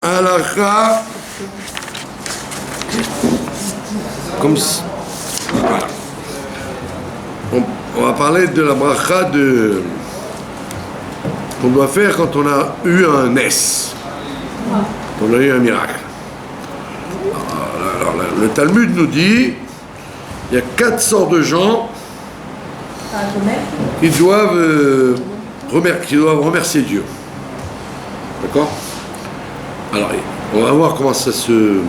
Halakha, comme voilà. On va parler de la bracha qu'on doit faire quand on a eu un nes, quand on a eu un miracle. Alors, le Talmud nous dit il y a 4 sortes de gens qui doivent remercier Dieu. D'accord? Alors, on va voir comment ça se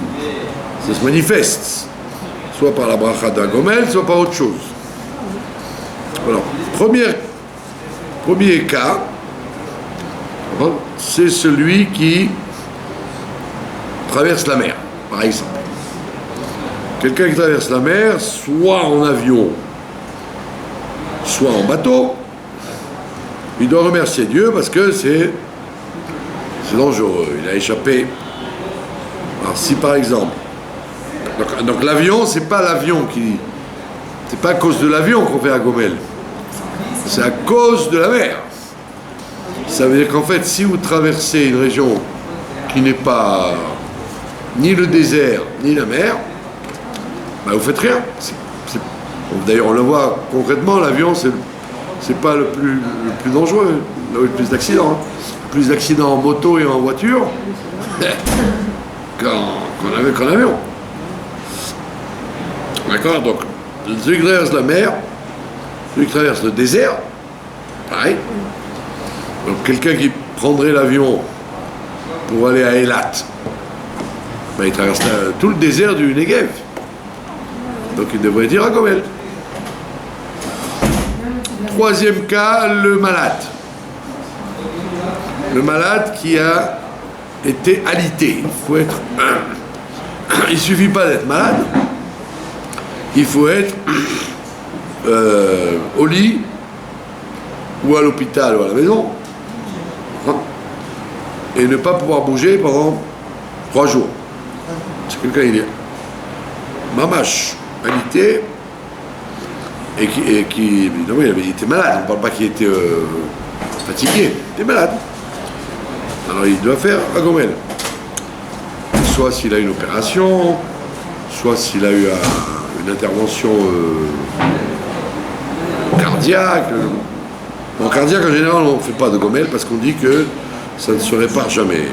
manifeste, soit par la bracha d'un gomel, soit par autre chose. Alors, premier cas, c'est celui qui traverse la mer, par exemple. Quelqu'un qui traverse la mer, soit en avion, soit en bateau, il doit remercier Dieu parce que c'est dangereux, il a échappé. Alors si par exemple, donc l'avion, c'est pas à cause de l'avion qu'on fait à Gomel, c'est à cause de la mer. Ça veut dire qu'en fait, si vous traversez une région qui n'est pas ni le désert, ni la mer, bah vous faites rien. D'ailleurs, on le voit concrètement, l'avion, c'est pas le plus dangereux, là où il y a le plus d'accidents. Plus d'accidents en moto et en voiture qu'en avion. D'accord? Donc, celui qui traverse la mer, celui qui traverse le désert, pareil. Donc, quelqu'un qui prendrait l'avion pour aller à Eilat, ben, il traverse tout le désert du Negev. Donc, il devrait dire à Gomel. Troisième cas, le malade. Le malade qui a été alité. Il suffit pas d'être malade, il faut être au lit ou à l'hôpital ou à la maison et ne pas pouvoir bouger pendant 3 jours. C'est quelqu'un il est mamache, alité et qui évidemment il était malade. On ne parle pas qu'il était fatigué, il était malade. Alors il doit faire un gomel. Soit s'il a une opération, soit s'il a eu une intervention cardiaque. En cardiaque, en général, on ne fait pas de gomel parce qu'on dit que ça ne se répare jamais.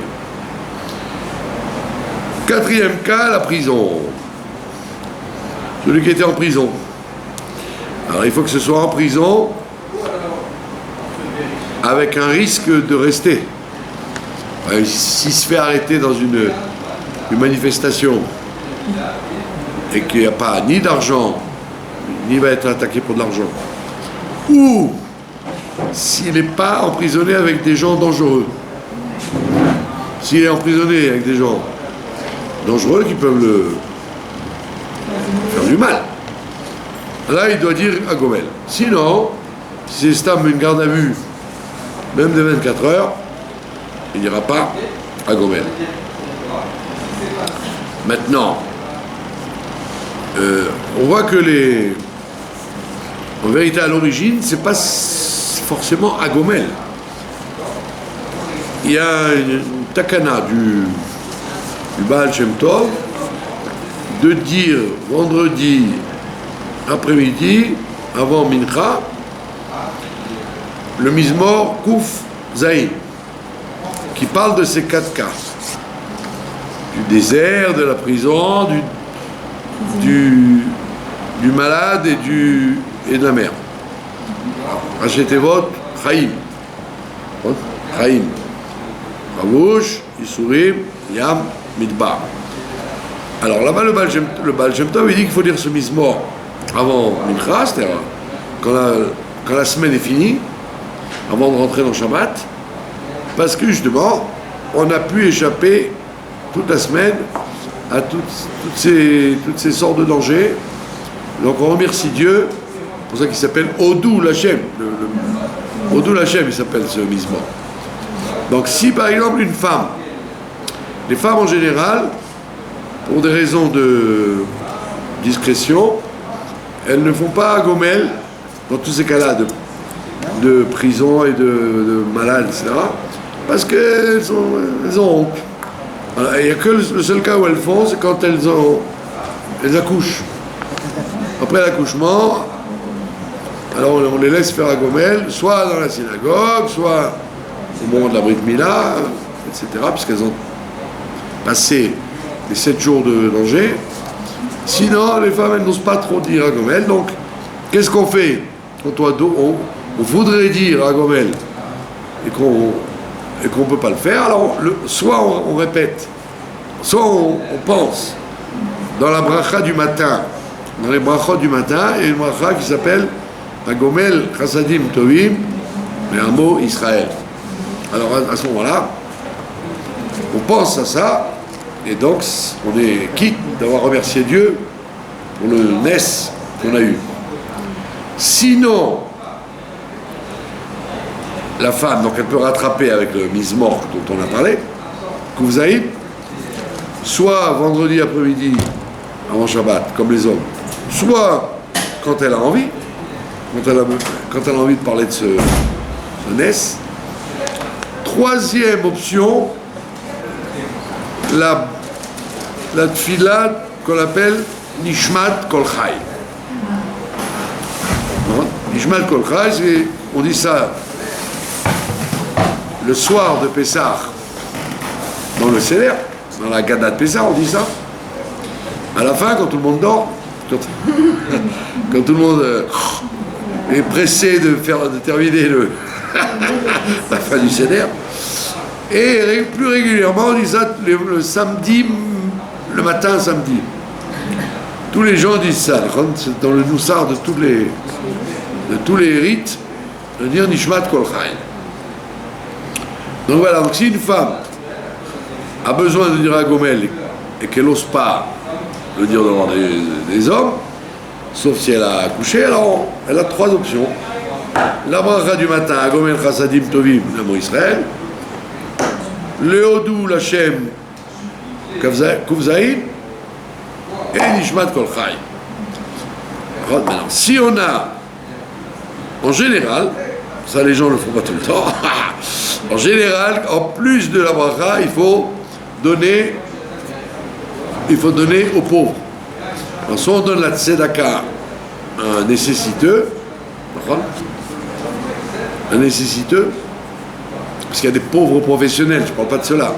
4e cas, la prison. Celui qui était en prison. Alors il faut que ce soit en prison avec un risque de rester. S'il se fait arrêter dans une manifestation et qu'il n'y a pas ni d'argent, ni va être attaqué pour de l'argent, ou s'il n'est pas emprisonné avec des gens dangereux, s'il est emprisonné avec des gens dangereux qui peuvent le faire du mal, là il doit dire à Gomel. Sinon, si c'est stable une garde à vue, même de 24 heures, il n'ira pas à Gomel. Maintenant, on voit que en vérité, à l'origine, c'est pas forcément à Gomel. Il y a une takana du Baal Shem Tov de dire vendredi après-midi, avant Mincha, le Mizmor Kouf Zaïn, qui parle de ces 4 cas. Du désert, de la prison, du malade et de la mer. Rachetevot, Chaim. Chaim. Ravouch, Isurim, Yam, Midbar. Alors là-bas, le Baal Shem Tov, il dit qu'il faut dire ce Mizmor avant Mincha, c'est-à-dire quand la semaine est finie, avant de rentrer dans Shabbat, parce que justement, on a pu échapper toute la semaine à toutes ces sortes de dangers. Donc on remercie Dieu, c'est pour ça qu'il s'appelle Odou Lachem. Odou Lachem, il s'appelle ce Mizmor. Donc si par exemple une femme, les femmes en général, pour des raisons de discrétion, elles ne font pas Gomel, dans tous ces cas-là de prison et de malades, etc. Parce qu'elles ont honte. Voilà, il n'y a que le seul cas où elles font, c'est quand elles accouchent. Après l'accouchement, alors on les laisse faire à Gomel, soit dans la synagogue, soit au moment de la Brit Mila, etc., puisqu'elles ont passé les 7 jours de danger. Sinon, les femmes, elles n'osent pas trop dire à Gomel. Donc, qu'est-ce qu'on fait quand on voudrait dire à Gomel et qu'on ne peut pas le faire? Alors, soit on répète, soit on pense dans la bracha du matin. Dans les brachot du matin, il y a une bracha qui s'appelle Agomel Chassadim Tovim, mais un mot Israël. Alors à ce moment-là, on pense à ça, et donc on est quitte d'avoir remercié Dieu pour le NES qu'on a eu. Sinon, la femme, donc elle peut rattraper avec le Mizmor dont on a parlé, Kouvzaïd, soit vendredi après-midi, avant Shabbat, comme les hommes, soit quand elle a envie, quand elle a envie de parler de ce NES. Troisième option, la tfila qu'on appelle Nishmat Kol Chai. Nishmat Kol Chai, on dit ça le soir de Pessah, dans le Seder, dans la Gada de Pessah, on dit ça. À la fin, quand tout le monde dort, quand tout le monde est pressé de terminer la fin du Seder. Et plus régulièrement, on dit ça le samedi, le matin samedi. Tous les gens disent ça. C'est dans le Noussar de tous les rites, de dire Nishmat Kol Chai. Donc voilà, donc si une femme a besoin de dire à Gomel et qu'elle n'ose pas le dire devant des hommes, sauf si elle a accouché, alors elle a 3 options. La bracha du matin, Agomel Chassadim Tovim, le mot Israël. Le Hodou, l'Hachem, Kouvzaïd, et Nishmat Kol Chai. Maintenant, si on a, en général, ça les gens ne le font pas tout le temps, en général, en plus de la bracha, il faut donner aux pauvres. Alors, soit on donne la tzedaka à un nécessiteux, parce qu'il y a des pauvres professionnels, je ne parle pas de ceux-là,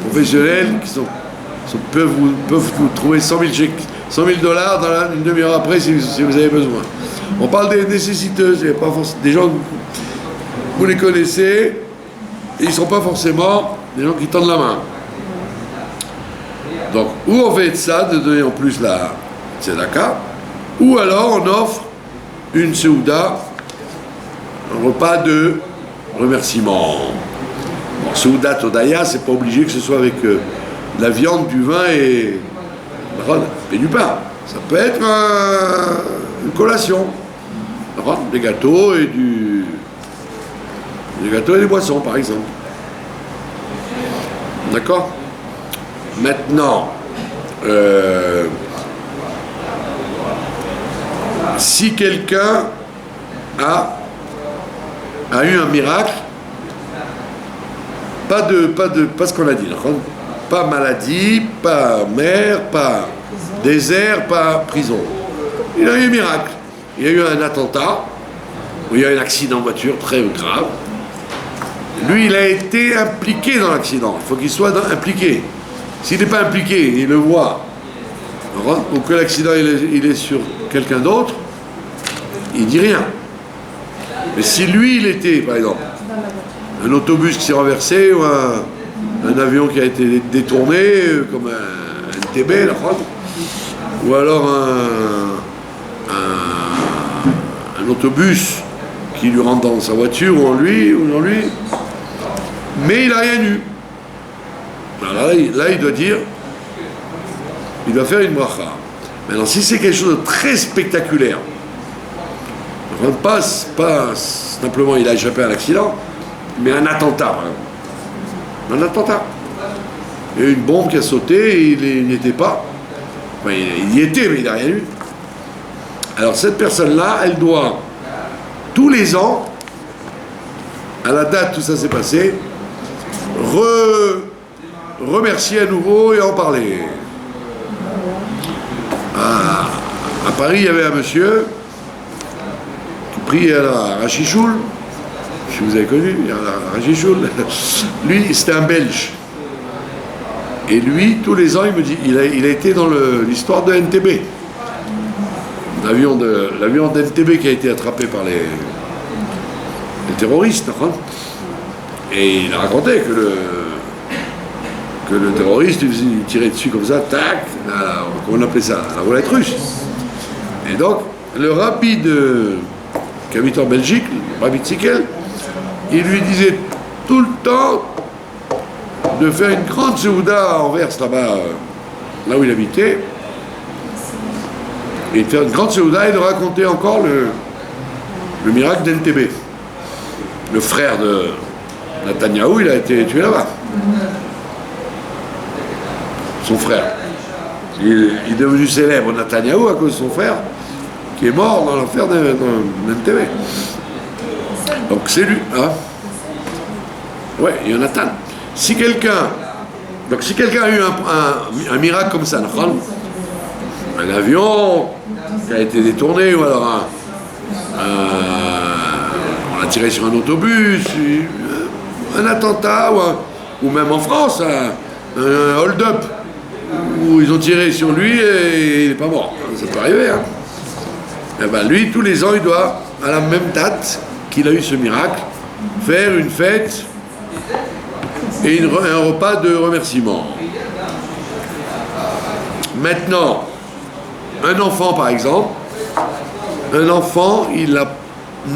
professionnels qui peuvent vous trouver 100 000 dollars dans une demi-heure après si vous avez besoin. On parle des nécessiteux, c'est pas forcément des gens, vous les connaissez, et ils ne sont pas forcément des gens qui tendent la main. Donc, ou on fait de ça, de donner en plus la tzedaka, ou alors on offre une seouda, un repas de remerciement. Bon, seouda Todaya, c'est pas obligé que ce soit avec de la viande, du vin et du pain. Ça peut être une collation. Des gâteaux et des boissons, par exemple. D'accord ? Maintenant, si quelqu'un a eu un miracle, pas ce qu'on a dit, pas maladie, pas mer, pas désert, pas prison. Il a eu un miracle. Il y a eu un attentat, où il y a eu un accident de voiture très grave. Lui, il a été impliqué dans l'accident. Il faut qu'il soit impliqué. S'il n'est pas impliqué, il le voit, ou que l'accident il est sur quelqu'un d'autre, il dit rien. Mais si lui, il était, par exemple, un autobus qui s'est renversé, ou un avion qui a été détourné, comme un NTB, ou alors un autobus qui lui rentre dans sa voiture ou en lui, mais il n'a rien eu. Alors là, il doit dire, il doit faire une bracha. Maintenant, si c'est quelque chose de très spectaculaire, pas simplement il a échappé à un accident, mais un attentat, un attentat. Il y a eu une bombe qui a sauté et il n'y était pas. Enfin, il y était, mais il n'a rien eu. Alors cette personne-là, elle doit, tous les ans, à la date où ça s'est passé, remercier à nouveau et en parler. À Paris, il y avait un monsieur qui priait à Rachichoul, si vous avez connu, à Rachichoul. Lui, c'était un Belge. Et lui, tous les ans, il me dit, il a été dans l'histoire de NTB. L'avion d'NTB qui a été attrapé par les terroristes. Hein. Et il a raconté que le terroriste, il tirait dessus comme ça, tac, comment on appelait ça, la roulette russe. Et donc, le rabbi qui habite en Belgique, le rabbi Tzikel, il lui disait tout le temps de faire une grande seouda à Anvers, là-bas, là où il habitait, et de faire une grande seouda et de raconter encore le miracle d'NTB. Le frère de Netanyahou, il a été tué là-bas. Son frère. Il est devenu célèbre, Netanyahou, à cause de son frère, qui est mort dans l'affaire d'NTB. Donc c'est lui. Hein? Ouais, Jonathan. Si quelqu'un a eu un miracle comme ça, un avion qui a été détourné, ou alors on a tiré sur un autobus, un attentat, ou même en France, un hold-up, où ils ont tiré sur lui et il n'est pas mort. Ça peut arriver. Hein. Et ben lui, tous les ans, il doit, à la même date qu'il a eu ce miracle, faire une fête et un repas de remerciement. Maintenant, un enfant par exemple,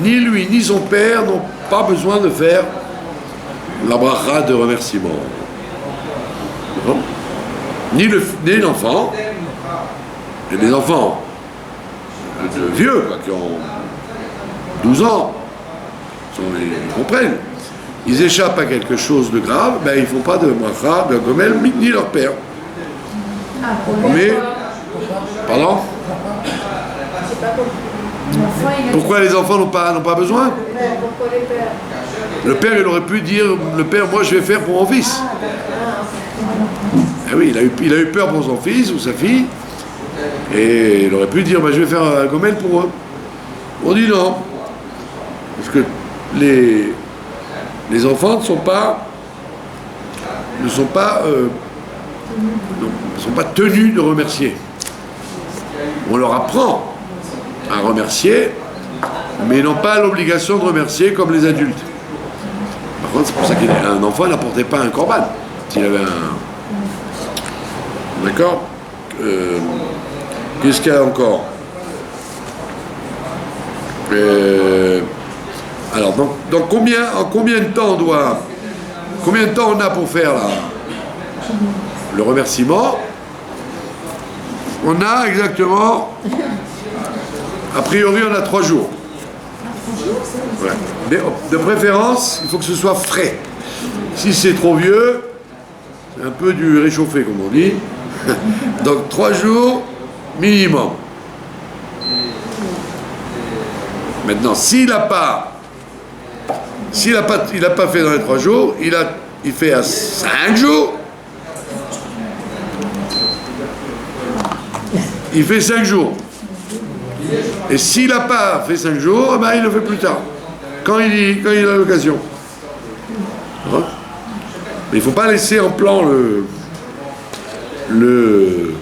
ni lui ni son père n'ont pas besoin de faire la bracha de remerciement. Ni l'enfant, et des enfants de vieux, qui ont 12 ans, ils comprennent. Ils échappent à quelque chose de grave, ben ils ne font pas de bracha, de gomel, ni leur père. Mais, pardon? Pourquoi les enfants n'ont pas besoin? Le père, il aurait pu dire, moi je vais faire pour mon fils. Eh oui, il a eu peur pour son fils ou sa fille, et il aurait pu dire, je vais faire un gomel pour eux. On dit non, parce que les enfants ne sont pas tenus de remercier. On leur apprend à remercier, mais ils n'ont pas l'obligation de remercier comme les adultes. Par contre, c'est pour ça qu'un enfant n'apportait pas un korban. S'il avait un... D'accord? Qu'est-ce qu'il y a encore? Alors, donc en combien de temps on a pour faire le remerciement? On a exactement, a priori, on a 3 jours. Ouais. Mais de préférence, il faut que ce soit frais. Si c'est trop vieux, c'est un peu du réchauffé, comme on dit. Donc 3 jours minimum. Maintenant, s'il n'a pas fait dans les 3 jours, il fait à 5 jours. Il fait 5 jours. Et s'il n'a pas fait 5 jours, il le fait plus tard. Quand il a l'occasion. Mais il ne faut pas laisser en plan le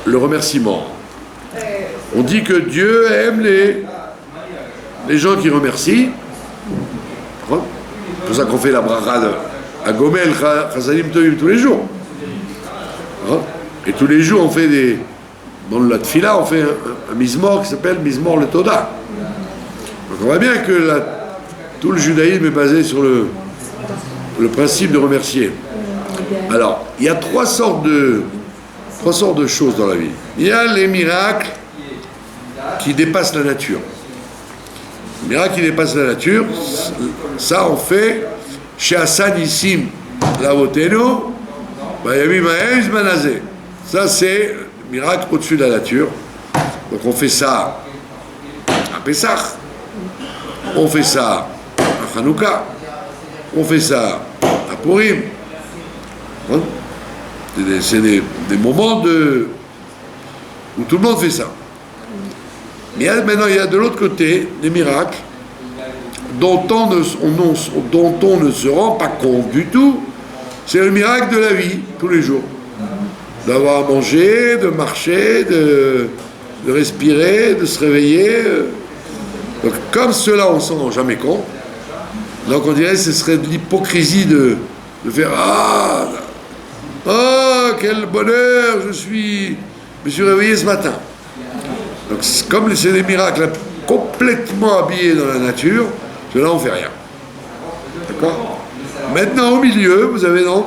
remerciement. On dit que Dieu aime les gens qui remercient. C'est pour ça qu'on fait la bracha à Gomel, Chazanim Tovim tous les jours. Et tous les jours on fait dans la tfila, on fait un mizmor qui s'appelle Mizmor le Toda. Donc on voit bien que tout le judaïsme est basé sur le principe de remercier. Alors, il y a 3 sortes de choses dans la vie. Il y a les miracles qui dépassent la nature. Les miracles qui dépassent la nature, ça on fait chez Hassan Issim Lavoteno, Bayami Maëz Manazé. Ça c'est miracle au-dessus de la nature. Donc on fait ça à Pessah, on fait ça à Hanouka, on fait ça à Purim, Hein? C'est des moments où tout le monde fait ça. Mais maintenant, il y a de l'autre côté des miracles dont on ne se rend pas compte du tout. C'est le miracle de la vie, tous les jours. D'avoir à manger, de marcher, de respirer, de se réveiller. Donc, comme cela, on ne s'en rend jamais compte. Donc, on dirait que ce serait de l'hypocrisie de faire quel bonheur, je me suis réveillé ce matin. Donc, comme c'est des miracles complètement habillés dans la nature, cela, on ne fait rien. D'accord? Maintenant, au milieu, vous avez donc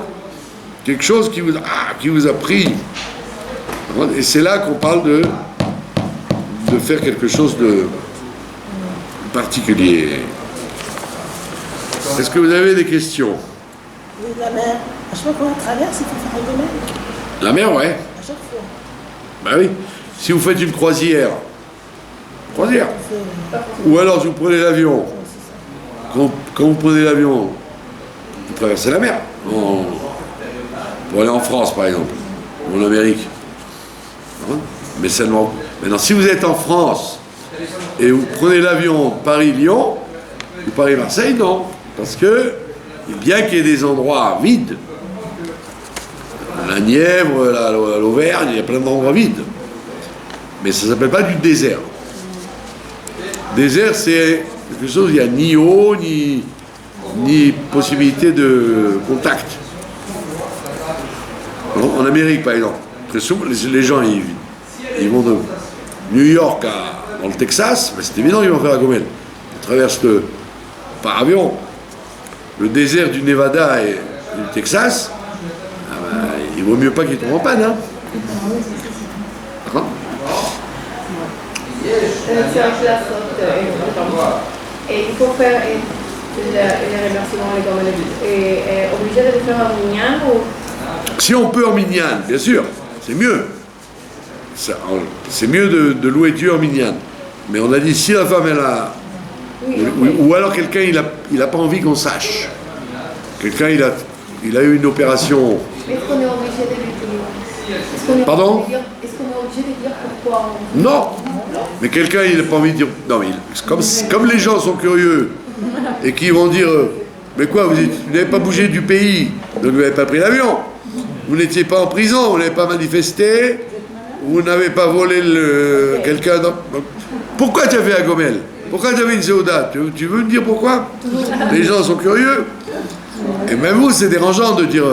quelque chose qui vous a pris. Et c'est là qu'on parle de faire quelque chose de particulier. Est-ce que vous avez des questions? Oui, la mer. À chaque fois qu'on traverse, il faut faire un domaine. La mer, ouais. À chaque fois. Ben oui. Si vous faites une croisière. Ou alors si vous prenez l'avion. Quand vous prenez l'avion, vous traversez la mer. Pour aller en France, par exemple. Ou en Amérique. Mais seulement. Maintenant, si vous êtes en France et vous prenez l'avion Paris-Lyon ou Paris-Marseille, non. Parce que, bien qu'il y ait des endroits vides, la Nièvre, l'Auvergne, il y a plein d'endroits vides. Mais ça ne s'appelle pas du désert. Désert, c'est quelque chose où il n'y a ni eau, ni possibilité de contact. En Amérique, par exemple, très souvent, les gens, ils vont de New York dans le Texas, mais c'est évident qu'ils vont faire la Gomel. Ils traversent par avion le désert du Nevada et du Texas. Il vaut mieux pas qu'ils tombent en panne. Hein. D'accord? Et il faut faire les remerciements, les Gomel. Et obligé de le faire en minyan ou... Si on peut en minyan, bien sûr, c'est mieux. C'est mieux de louer Dieu en minyan. Mais on a dit, si la femme, elle a... ou alors quelqu'un, il n'a pas envie qu'on sache. Quelqu'un, il a eu une opération... Est-ce qu'on est obligé de le dire? Pardon? Est-ce qu'on est obligé de dire pourquoi Non. Mais quelqu'un, il n'a pas envie de dire... Non, mais comme les gens sont curieux et qui vont dire... mais quoi, vous n'avez pas bougé du pays, donc vous n'avez pas pris l'avion. Vous n'étiez pas en prison, vous n'avez pas manifesté, vous n'avez pas volé quelqu'un. Pourquoi tu as fait un Gomel? Pourquoi tu avais une Séouda? Tu veux me dire pourquoi? Les gens sont curieux. Et même vous, c'est dérangeant de dire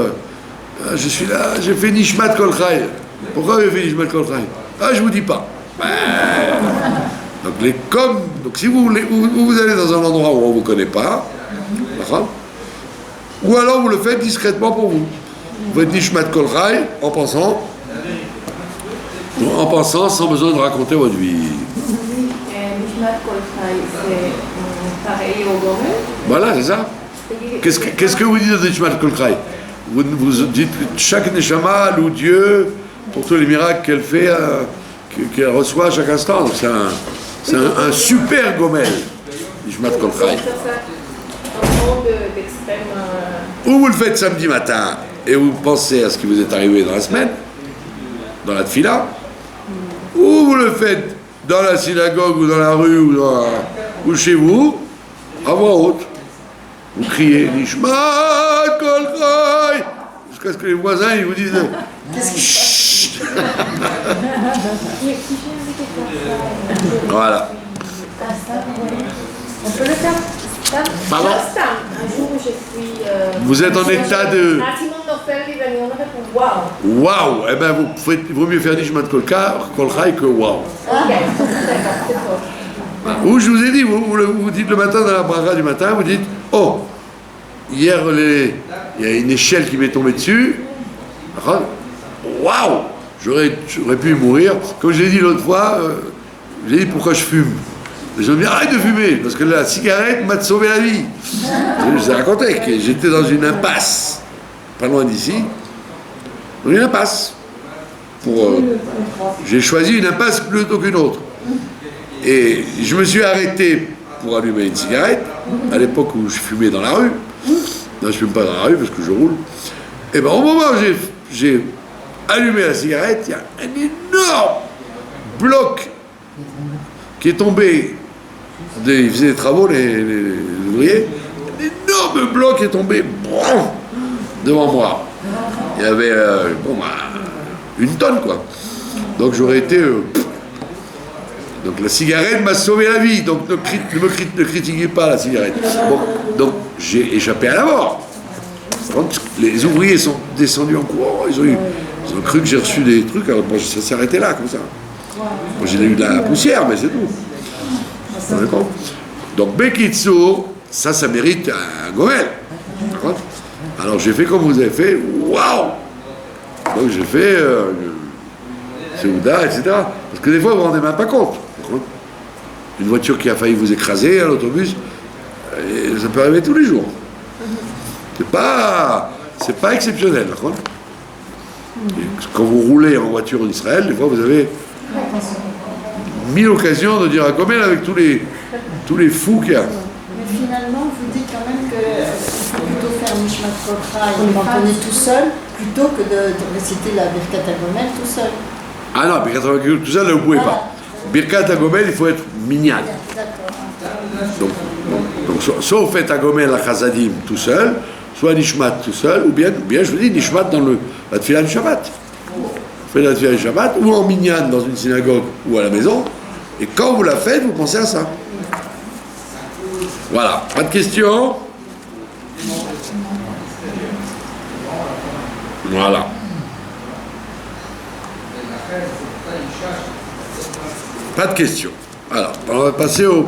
je suis là, j'ai fait Nishmat Kol Chai. Pourquoi j'ai fait Nishmat Kol Chai? Ah, je vous dis pas. Donc si vous allez dans un endroit où on ne vous connaît pas, ou alors vous le faites discrètement pour vous. Vous faites Nishmat Kol Chai en pensant sans besoin de raconter votre vie. Nishmat Kol Chai, c'est pareil au Gomel? Voilà, c'est ça. Qu'est-ce que vous dites de Nishmat Kol Chai? Vous dites que chaque Neshama loue Dieu pour tous les miracles qu'elle fait, qu'elle reçoit à chaque instant. Donc c'est un super Gomel, Nishmat Kol Chai. Ou vous le faites samedi matin et vous pensez à ce qui vous est arrivé dans la semaine, dans la tfila, ou vous le faites dans la synagogue ou dans la rue ou chez vous, à voix haute. Vous criez Nishmat Kol Chai jusqu'à ce que les voisins ils vous disent chut. Voilà. On peut le faire. Pardon? Un jour où je suis... Vous êtes en état de... Waouh! Eh bien, il vaut mieux faire Nishmat Kol Chai que waouh. Ou je vous ai dit, vous dites le matin dans la bracha du matin, vous dites oh, hier il y a une échelle qui m'est tombée dessus. Waouh! J'aurais pu mourir. Comme je l'ai dit l'autre fois, j'ai dit pourquoi je fume. Je me dis arrête de fumer, parce que la cigarette m'a sauvé la vie. Je vous ai raconté que j'étais dans une impasse, pas loin d'ici, dans une impasse. J'ai choisi une impasse plutôt qu'une autre. Et je me suis arrêté pour allumer une cigarette, à l'époque où je fumais dans la rue. Non, je ne fume pas dans la rue parce que je roule. Et bien au moment où j'ai allumé la cigarette, il y a un énorme bloc qui est tombé. Ils faisaient des travaux, les ouvriers. Un énorme bloc est tombé devant moi. Il y avait une tonne, quoi. Donc j'aurais été... donc la cigarette m'a sauvé la vie. Donc ne critiquez pas la cigarette. Bon, donc j'ai échappé à la mort. Quand les ouvriers sont descendus en courant, ils ont cru que j'ai reçu des trucs. Alors bon, ça s'est arrêté là, comme ça. Moi j'ai eu de la poussière, mais c'est tout. D'accord. Donc Bekitsu, ça mérite un gomel. Alors j'ai fait comme vous avez fait. Waouh! Donc j'ai fait Seouda, etc. Parce que des fois vous ne vous rendez même pas compte. Une voiture qui a failli vous écraser, un autobus, ça peut arriver tous les jours. C'est pas exceptionnel. Quand vous roulez en voiture en Israël, des fois vous avez 1000 occasions de dire un gomel avec tous les fous qu'il y a. Mais finalement, vous dites quand même qu'il faut plutôt faire Nishmat Kotra et mentonner tout seul, plutôt que de réciter la Birkat HaGomel tout seul. Ah non, Birkat HaGomel tout seul, là, vous ne pouvez pas. Birkat HaGomel, il faut être minyan. Donc soit vous faites HaGomel à Chazadim tout seul, soit Nishmat tout seul, ou bien je vous dis Nishmat dans la Tfilah du Shabbat. Vous faites la Tfilah du Shabbat, ou en minyan dans une synagogue ou à la maison, et quand vous la faites, vous pensez à ça. Voilà, pas de questions? Voilà. Pas de questions. Alors, on va passer au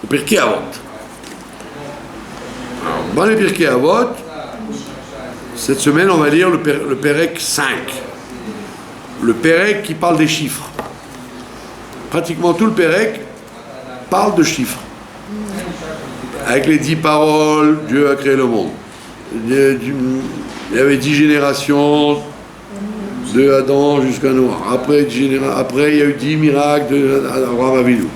Pirkei Avot. Alors, dans les Pirkei Avot, cette semaine, on va lire le Perek 5. Le Perek qui parle des chiffres. Pratiquement tout le Perek parle de chiffres. Avec les 10 paroles, Dieu a créé le monde. Il y avait 10 générations de Adam jusqu'à Noah. Après, il y a eu 10 miracles d'Abraham Avinu.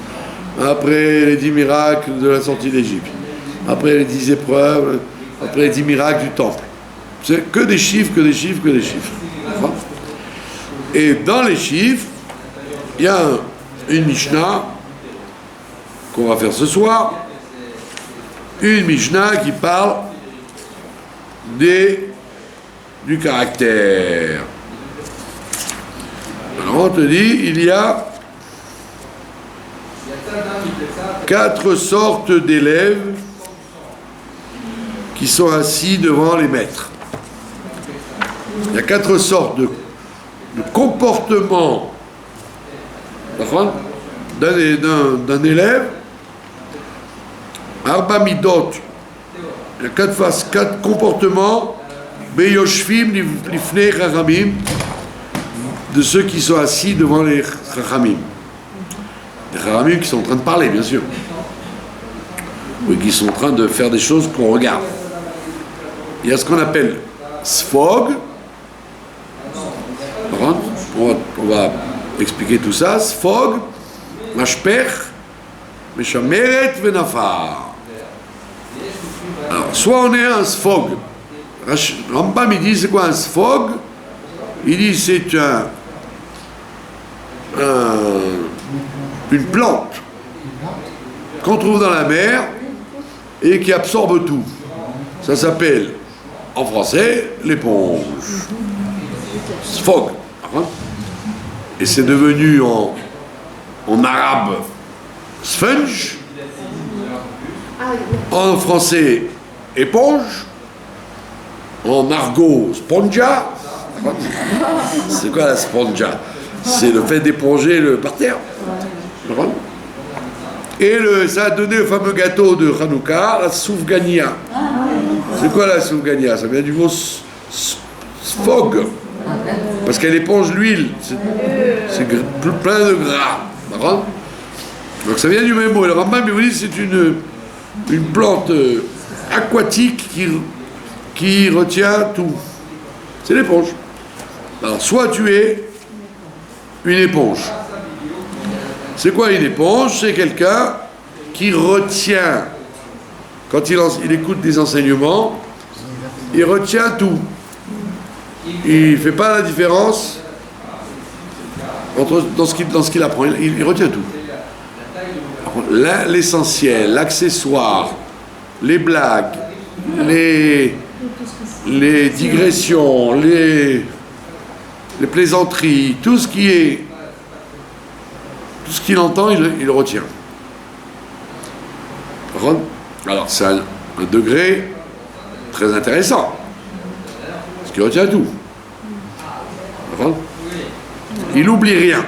Après, les 10 miracles de la sortie d'Égypte. Après, les 10 épreuves. Après, les 10 miracles du temple. C'est que des chiffres, que des chiffres, que des chiffres. Et dans les chiffres, il y a une Mishnah qu'on va faire ce soir. Une Mishnah qui parle du caractère. Alors on te dit, il y a 4 sortes d'élèves qui sont assis devant les maîtres. Il y a 4 sortes de comportements d'un élève. Arba midot, il y a 4 comportements, beyoshvim lifnei chachamim, de ceux qui sont assis devant les chachamim. Les chachamim qui sont en train de parler, bien sûr. Oui, qui sont en train de faire des choses qu'on regarde. Il y a ce qu'on appelle sfog. On va expliquer tout ça. Sfog, mashpech, meshameret venafar. Alors, soit on est un sfog. Rambam, il dit, c'est quoi un sfog? Il dit, c'est une plante qu'on trouve dans la mer et qui absorbe tout. Ça s'appelle, en français, l'éponge. Sfog. Et c'est devenu en arabe sponge, en français éponge, en argot spongia. C'est quoi la spongia? C'est le fait d'éponger le parterre. Et ça a donné le fameux gâteau de Hanouka, la soufgania. C'est quoi la soufgania? Ça vient du mot sfog, parce qu'elle éponge l'huile. C'est plein de gras. Donc ça vient du même mot. Le Rambam, il vous dit, c'est une plante aquatique qui retient tout. C'est l'éponge. Alors, soit tu es une éponge. C'est quoi une éponge? C'est quelqu'un qui retient, quand il écoute des enseignements, il retient tout. il ne fait pas la différence entre, dans ce qu'il apprend. Il retient tout. L'essentiel, l'accessoire, les blagues, les digressions, les plaisanteries, tout ce qu'il entend, il le retient. Alors c'est un degré très intéressant, parce qu'il retient tout. Il n'oublie rien.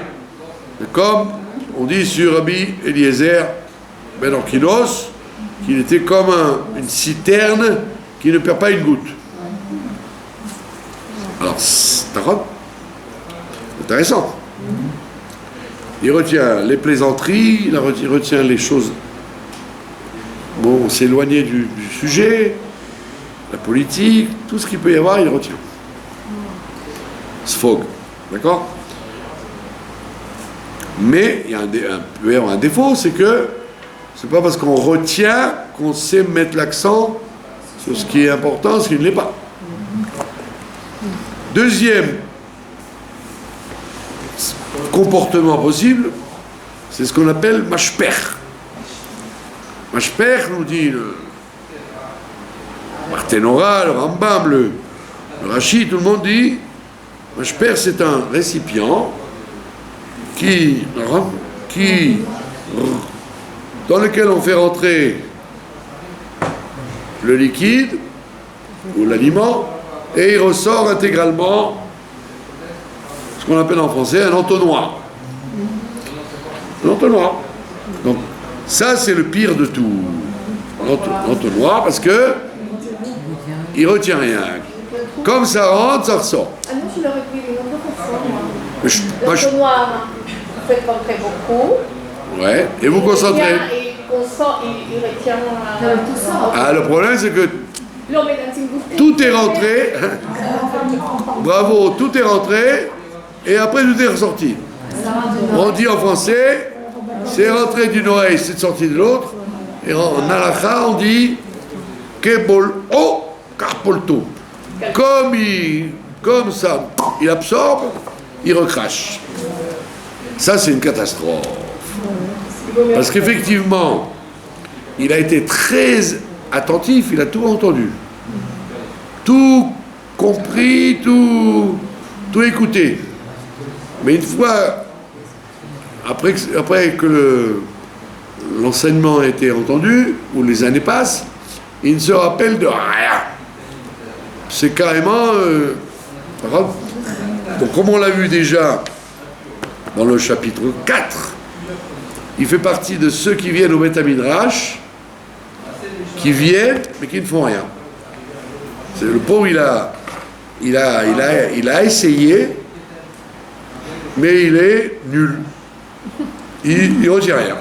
Comme on dit sur Rabbi Eliezer ben Orkinos, qu'il était comme une citerne qui ne perd pas une goutte. Alors, d'accord ? Intéressant. Il retient les plaisanteries, il retient les choses. Bon, s'éloigner du sujet, la politique, tout ce qu'il peut y avoir, il retient. Sfog, d'accord ? Mais il y a peut y avoir un défaut, c'est que c'est pas parce qu'on retient qu'on sait mettre l'accent sur ce qui est important, ce qui ne l'est pas. Deuxième comportement possible, c'est ce qu'on appelle mashper. Mashper, nous dit le Marténora, le Rambam, le Rashi, tout le monde dit mashper, c'est un récipient dans lequel on fait rentrer le liquide ou l'aliment et il ressort intégralement ce qu'on appelle en français un entonnoir. Un entonnoir. Donc ça c'est le pire de tout. L'entonnoir parce que il retient rien. Comme ça rentre, ça ressort. Ah non, je l'aurais pris une autre façon, moi. L'entonnoir, vous faites rentrer beaucoup. Ouais, et vous concentrez. Et il retient tout ça. Ah, le problème c'est que tout est rentré. Bravo, tout est rentré et après tout est ressorti. On dit en français, c'est rentré d'une oreille, c'est sorti de l'autre. Et en halakha, on dit Kebol O Karpolto. Comme ça, il absorbe, il recrache. Ça, c'est une catastrophe. Parce qu'effectivement, il a été très attentif, il a tout entendu. Tout compris, tout écouté. Mais une fois, après que l'enseignement a été entendu, ou les années passent, il ne se rappelle de rien. C'est carrément... donc comme on l'a vu déjà dans le chapitre 4, il fait partie de ceux qui viennent au Beth Midrash, qui viennent mais qui ne font rien. C'est le pauvre, il a essayé, mais il est nul. Il ne retient rien.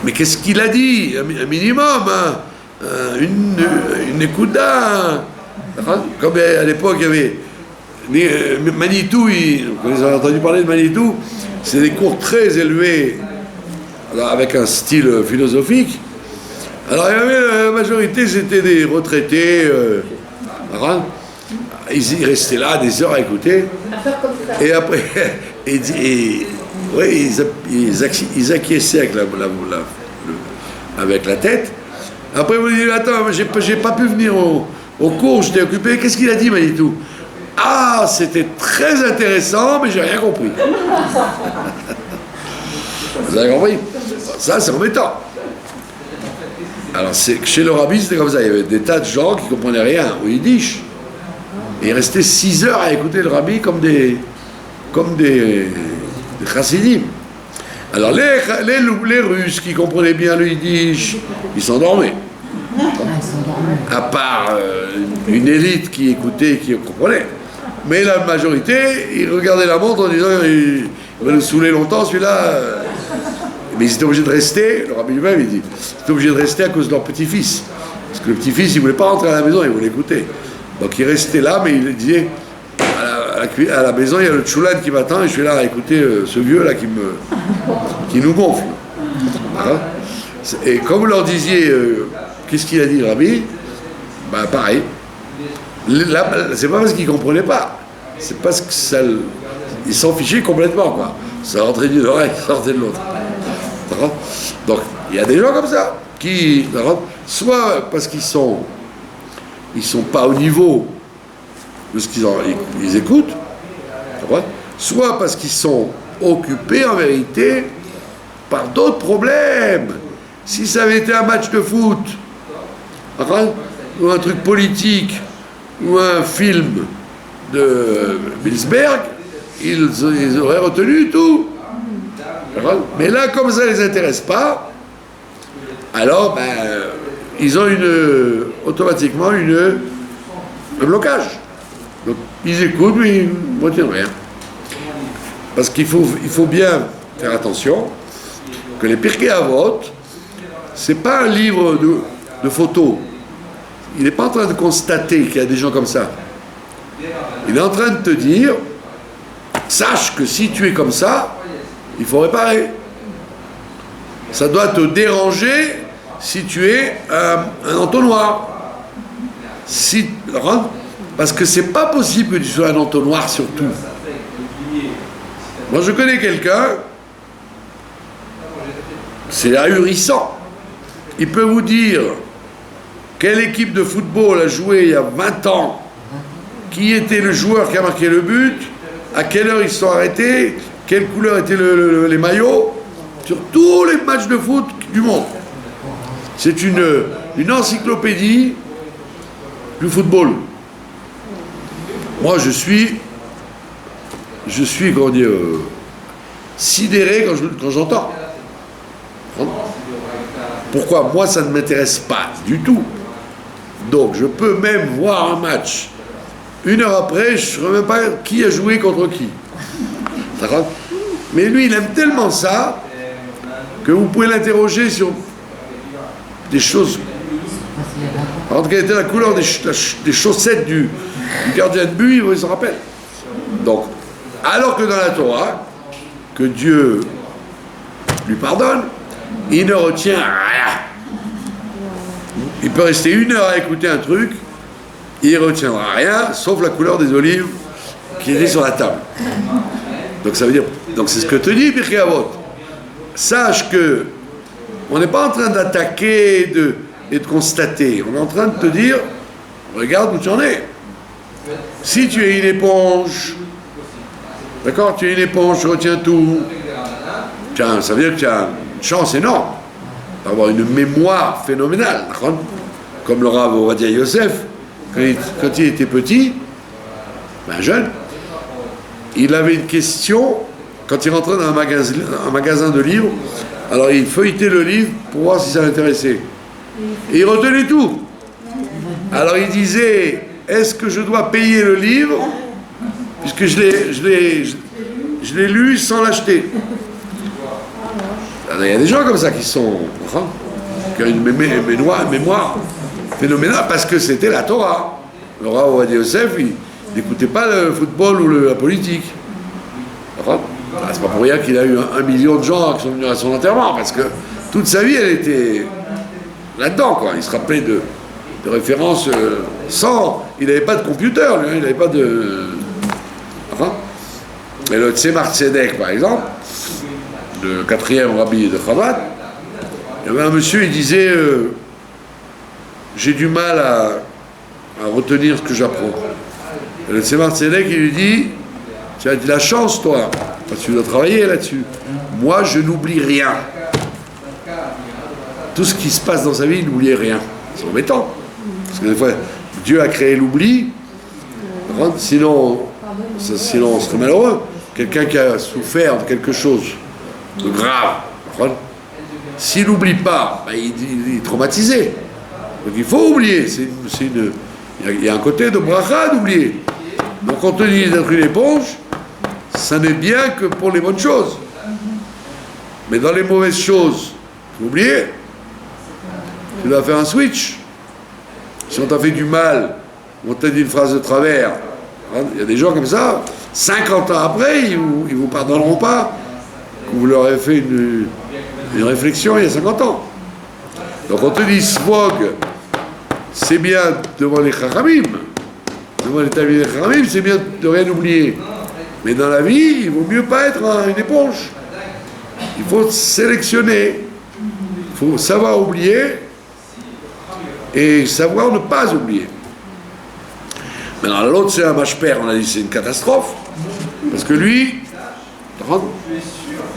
Mais qu'est-ce qu'il a dit? Un minimum, hein? Une écouda. Comme à l'époque, il y avait Manitou, vous avez entendu parler de Manitou, c'est des cours très élevés, alors avec un style philosophique. Alors il y avait la majorité, c'était des retraités, ils restaient là des heures à écouter, et après, ils acquiesçaient avec la tête. Après vous dites, attends, j'ai pas pu venir au cours, j'étais occupé, qu'est-ce qu'il a dit Manitou? Ah, c'était très intéressant, mais j'ai rien compris. Vous avez compris? Ça, c'est embêtant. Alors, chez le rabbi, c'était comme ça. Il y avait des tas de gens qui ne comprenaient rien au yiddish. Et ils restaient 6 heures à écouter le rabbi comme des chassidim. Alors, les Russes qui comprenaient bien le yiddish, ils s'endormaient. À part une élite qui écoutait et qui comprenait. Mais la majorité, ils regardaient la montre en disant il va nous saouler longtemps celui-là. Mais ils étaient obligés de rester, le rabbi lui-même il dit, ils étaient obligés de rester à cause de leur petit-fils. Parce que le petit-fils, il ne voulait pas rentrer à la maison, il voulait écouter. Donc il restait là, mais il disait à la maison, il y a le tchoulan qui m'attend et je suis là à écouter ce vieux-là qui nous gonfle. Hein? Et comme vous leur disiez, qu'est-ce qu'il a dit le rabbi? Ben pareil. C'est pas parce qu'ils ne comprenaient pas, c'est parce que ça, ils s'en fichaient complètement, quoi. Ça rentrait d'une oreille, ça sortait de l'autre. Donc, il y a des gens comme ça, qui, soit parce qu'ils sont pas au niveau de ce qu'ils écoutent, soit parce qu'ils sont occupés, en vérité, par d'autres problèmes. Si ça avait été un match de foot, ou un truc politique, ou un film de Bilsberg, ils auraient retenu tout. Mais là, comme ça ne les intéresse pas, alors ils ont automatiquement un blocage. Donc ils écoutent, mais ils ne retiennent rien. Parce qu'il faut bien faire attention que les Pirkei Avot, ce n'est pas un livre de photos. Il n'est pas en train de constater qu'il y a des gens comme ça. Il est en train de te dire, sache que si tu es comme ça, il faut réparer. Ça doit te déranger si tu es un entonnoir. Parce que c'est pas possible que tu sois un entonnoir sur tout. Moi je connais quelqu'un, c'est ahurissant. Il peut vous dire quelle équipe de football a joué il y a 20 ans, qui était le joueur qui a marqué le but, à quelle heure ils se sont arrêtés, quelle couleur étaient les maillots, sur tous les matchs de foot du monde. C'est une encyclopédie du football. Moi, je suis comment dire, sidéré quand j'entends. Pourquoi? Moi, ça ne m'intéresse pas du tout. Donc, je peux même voir un match. Une heure après, je ne sais même pas qui a joué contre qui. Mais lui, il aime tellement ça que vous pouvez l'interroger sur des choses. Par exemple, quelle était la couleur des chaussettes du gardien de but, il s'en rappelle. Donc, alors que dans la Torah, que Dieu lui pardonne, il ne retient rien. Il peut rester une heure à écouter un truc, il ne retiendra rien, sauf la couleur des olives qui était sur la table. Donc ça veut dire, donc c'est ce que te dit Pirkei Avot. Sache que on n'est pas en train d'attaquer et de constater. On est en train de te dire, regarde où tu en es. Si tu es une éponge, d'accord, tu es une éponge, tu retiens tout. Tiens, ça veut dire que tu as une chance énorme d'avoir une mémoire phénoménale. Comme le Rav Ovadia Yosef, quand il était petit, jeune, il avait une question, quand il rentrait dans un magasin de livres, alors il feuilletait le livre pour voir si ça l'intéressait. Et il retenait tout. Alors il disait, est-ce que je dois payer le livre, puisque je l'ai lu sans l'acheter. Il y a des gens comme ça qui ont une mémoire phénoménale, parce que c'était la Torah. Le Rav Ovadia Yosef, il n'écoutait pas le football ou la politique. C'est pas pour rien qu'il a eu 1 million de gens qui sont venus à son enterrement, parce que toute sa vie, elle était là-dedans, quoi. Il se rappelait de références sans... Il n'avait pas de computer, lui, il n'avait pas de... Mais le Tzemach Tzedek, par exemple, le 4e rabbi de Chabad, il y avait un monsieur, il disait j'ai du mal à retenir ce que j'apprends. Et le Tzemach Tzedek, il lui dit, tu as de la chance, toi, parce que tu dois travailler là-dessus. Moi, je n'oublie rien. Tout ce qui se passe dans sa vie, il n'oubliait rien. C'est embêtant. Parce que des fois, Dieu a créé l'oubli, sinon on serait malheureux. Quelqu'un qui a souffert de quelque chose de grave, s'il n'oublie pas, il est traumatisé. Donc il faut oublier. Il y a un côté de bracha d'oublier. Donc on te dit d'être une éponge, ça n'est bien que pour les bonnes choses. Mais dans les mauvaises choses, il faut oublier. Tu dois faire un switch. Si on t'a fait du mal, on t'a dit une phrase de travers, il y a des gens comme ça, 50 ans après, ils vous pardonneront pas que vous leur avez fait une réflexion il y a 50 ans. Donc on te dit, Svog, c'est bien devant les Chachamim, comment les Talmidei Chachamim, c'est bien de rien oublier. Mais dans la vie, il vaut mieux pas être une éponge. Il faut sélectionner. Il faut savoir oublier et savoir ne pas oublier. Maintenant, l'autre, c'est un mashper, on a dit c'est une catastrophe. Parce que lui,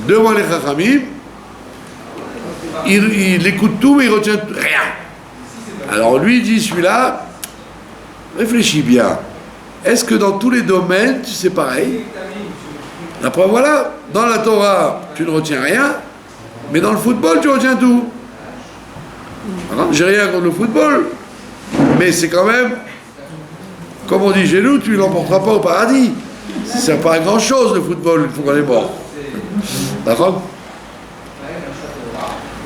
devant les Chachamim, il écoute tout, mais il retient rien. Alors lui, il dit, celui-là, réfléchis bien. Est-ce que dans tous les domaines, tu sais pareil? Après, voilà, dans la Torah, tu ne retiens rien, mais dans le football, tu retiens tout. J'ai rien contre le football, mais c'est quand même, comme on dit chez nous, tu ne l'emporteras pas au paradis. Ça ne sert pas à grand-chose, le football, il faut qu'on est mort. D'accord?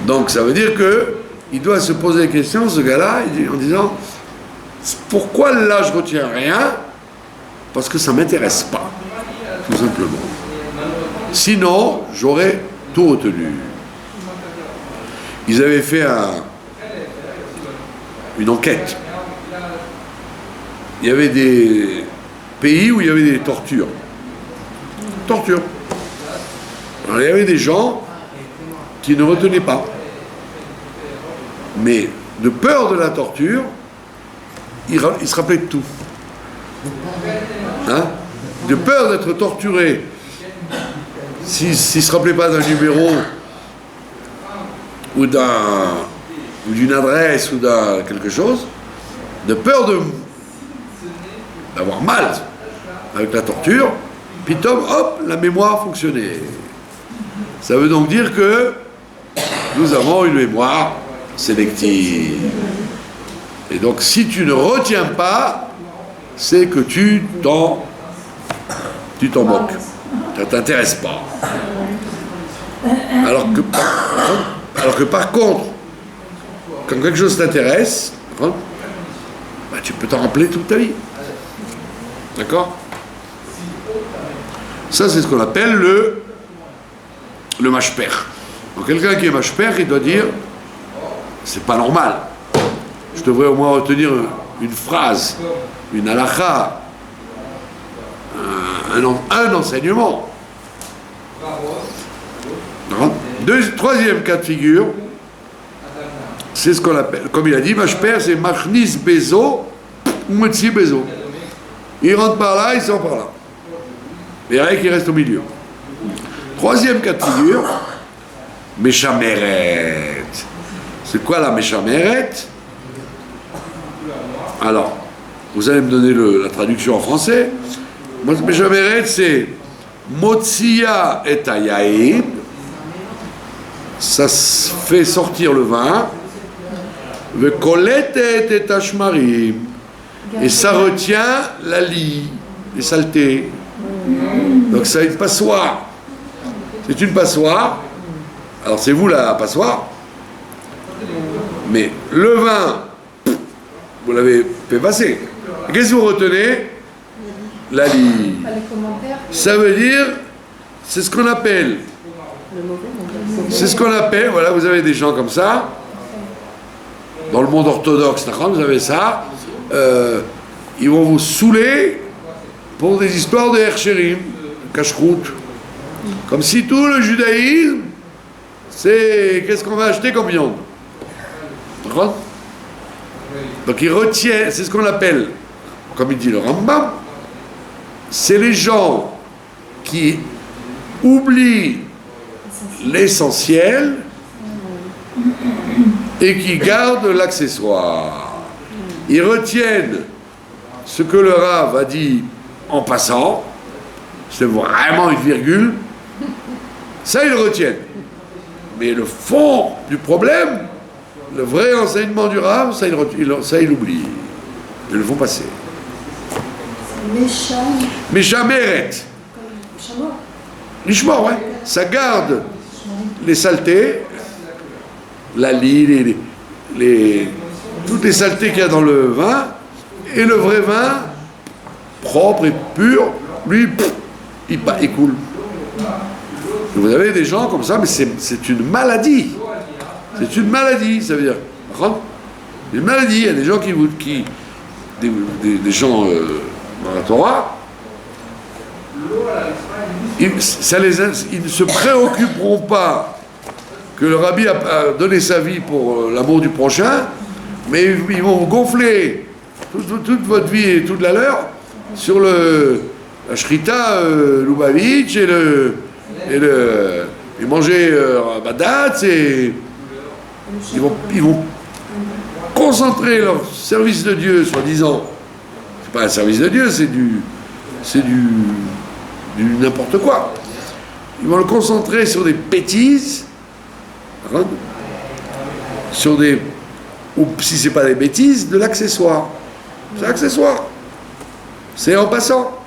Donc, ça veut dire que il doit se poser des questions, ce gars-là, en disant, pourquoi là, je ne retiens rien? Parce que ça ne m'intéresse pas, tout simplement. Sinon, j'aurais tout retenu. Ils avaient fait une enquête. Il y avait des pays où il y avait des tortures. Alors, il y avait des gens qui ne retenaient pas. Mais de peur de la torture, ils se rappelaient de tout. Hein? De peur d'être torturé. S'ils ne se rappelaient pas d'un numéro ou d'une adresse ou d'un quelque chose, de peur d'avoir mal avec la torture, puis hop, la mémoire fonctionnait. Ça veut donc dire que nous avons une mémoire sélective. Et donc si tu ne retiens pas, c'est que tu t'en moques. Ça ne t'intéresse pas. Alors que par contre, quand quelque chose t'intéresse, bah, tu peux t'en rappeler toute ta vie. D'accord? Ça, c'est ce qu'on appelle le mashper. Donc quelqu'un qui est mashper, il doit dire, c'est pas normal. Je devrais au moins retenir une phrase, une halakha, un enseignement. Troisième cas de figure, c'est ce qu'on appelle, comme il a dit, mashper, c'est machnis bezo ou metzi bezo. Il rentre par là, il sort par là. Et rien qui reste au milieu. Troisième cas de figure, Meshameret. C'est quoi la Meshameret? Alors, vous allez me donner la traduction en français. Meshameret, c'est Motsia et Ayaïb. Ça fait sortir le vin. Vekoletet et Ashmarim. Et ça retient la lie, les saletés. Donc c'est une passoire. C'est une passoire. Alors c'est vous la passoire. Mais le vin, vous l'avez fait passer. Qu'est-ce que vous retenez? La lie. Ça veut dire, c'est ce qu'on appelle. Voilà, vous avez des gens comme ça. Dans le monde orthodoxe, vous avez ça. Ils vont vous saouler pour des histoires de herchérim, cache-croûte. Comme si tout le judaïsme, c'est qu'est-ce qu'on va acheter comme viande. D'accord? Donc ils retiennent, c'est ce qu'on appelle, comme il dit le Rambam, c'est les gens qui oublient l'essentiel et qui gardent l'accessoire. Ils retiennent ce que le Rav a dit en passant, c'est vraiment une virgule, ça ils le retiennent. Mais le fond du problème, le vrai enseignement du Rav, ça ils l'oublient. Ils le font passer. Meshameret. Lishmor, ouais. Ça garde les saletés, la lie, toutes les saletés qu'il y a dans le vin, et le vrai vin, propre et pur, lui, il coule. Vous avez des gens comme ça, mais c'est une maladie. C'est une maladie, ça veut dire. Une maladie, il y a des gens des gens dans la Torah, ils ne se préoccuperont pas que le rabbi a donné sa vie pour l'amour du prochain, mais ils vont gonfler toute votre vie et toute la leur sur la shrita Lubavitch et manger badatz, et ils vont concentrer leur service de Dieu, soi-disant. C'est pas un service de Dieu, c'est du n'importe quoi. Ils vont le concentrer sur des bêtises, sur des, ou si c'est pas des bêtises, de l'accessoire. C'est accessoire. C'est en passant.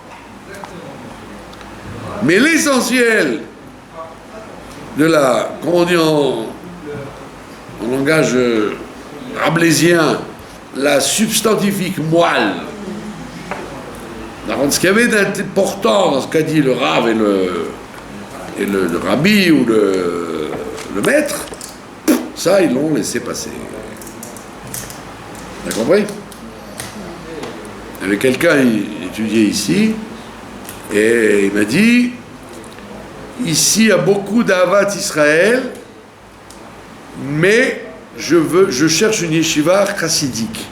Mais l'essentiel de la, comment on dit en langage rabelaisien, la substantifique moelle, ce qu'il y avait d'important dans ce qu'a dit le Rav et le Rabbi ou le maître, ça ils l'ont laissé passer. Vous avez compris? Il y avait quelqu'un qui étudiait ici et il m'a dit, ici il y a beaucoup d'Avat Israël, mais je cherche une yeshiva chassidique.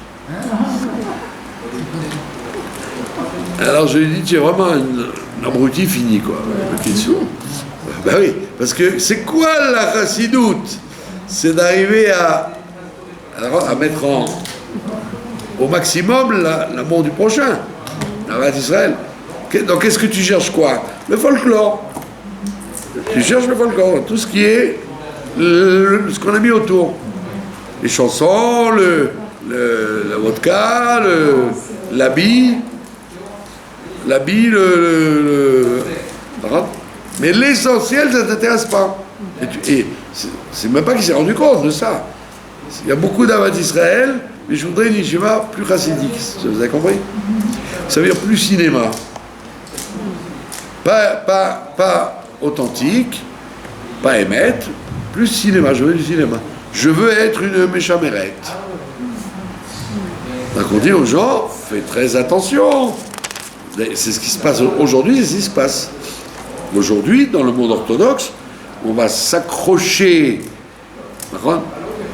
Alors je lui ai dit, tu es vraiment un abruti fini, quoi. Ben oui, parce que c'est quoi la chassidoute? C'est d'arriver à mettre au maximum l'amour du prochain, l'Avat Israël. Donc qu'est-ce que tu cherches, quoi? Le folklore. Tu cherches le folklore, tout ce qui est ce qu'on a mis autour. Les chansons, la vodka, l'habit, mais l'essentiel, ça ne t'intéresse pas. Et c'est même pas qu'il s'est rendu compte de ça. Il y a beaucoup d'Avat Israël, mais je voudrais une yeshiva plus chassidique. Vous avez compris? Ça veut dire plus cinéma. Pas authentique, pas émettre, plus cinéma. Je veux du cinéma. Je veux être une méchamerette. Donc on dit aux gens, faites très attention. C'est ce qui se passe aujourd'hui, c'est ce qui se passe. Aujourd'hui, dans le monde orthodoxe, on va s'accrocher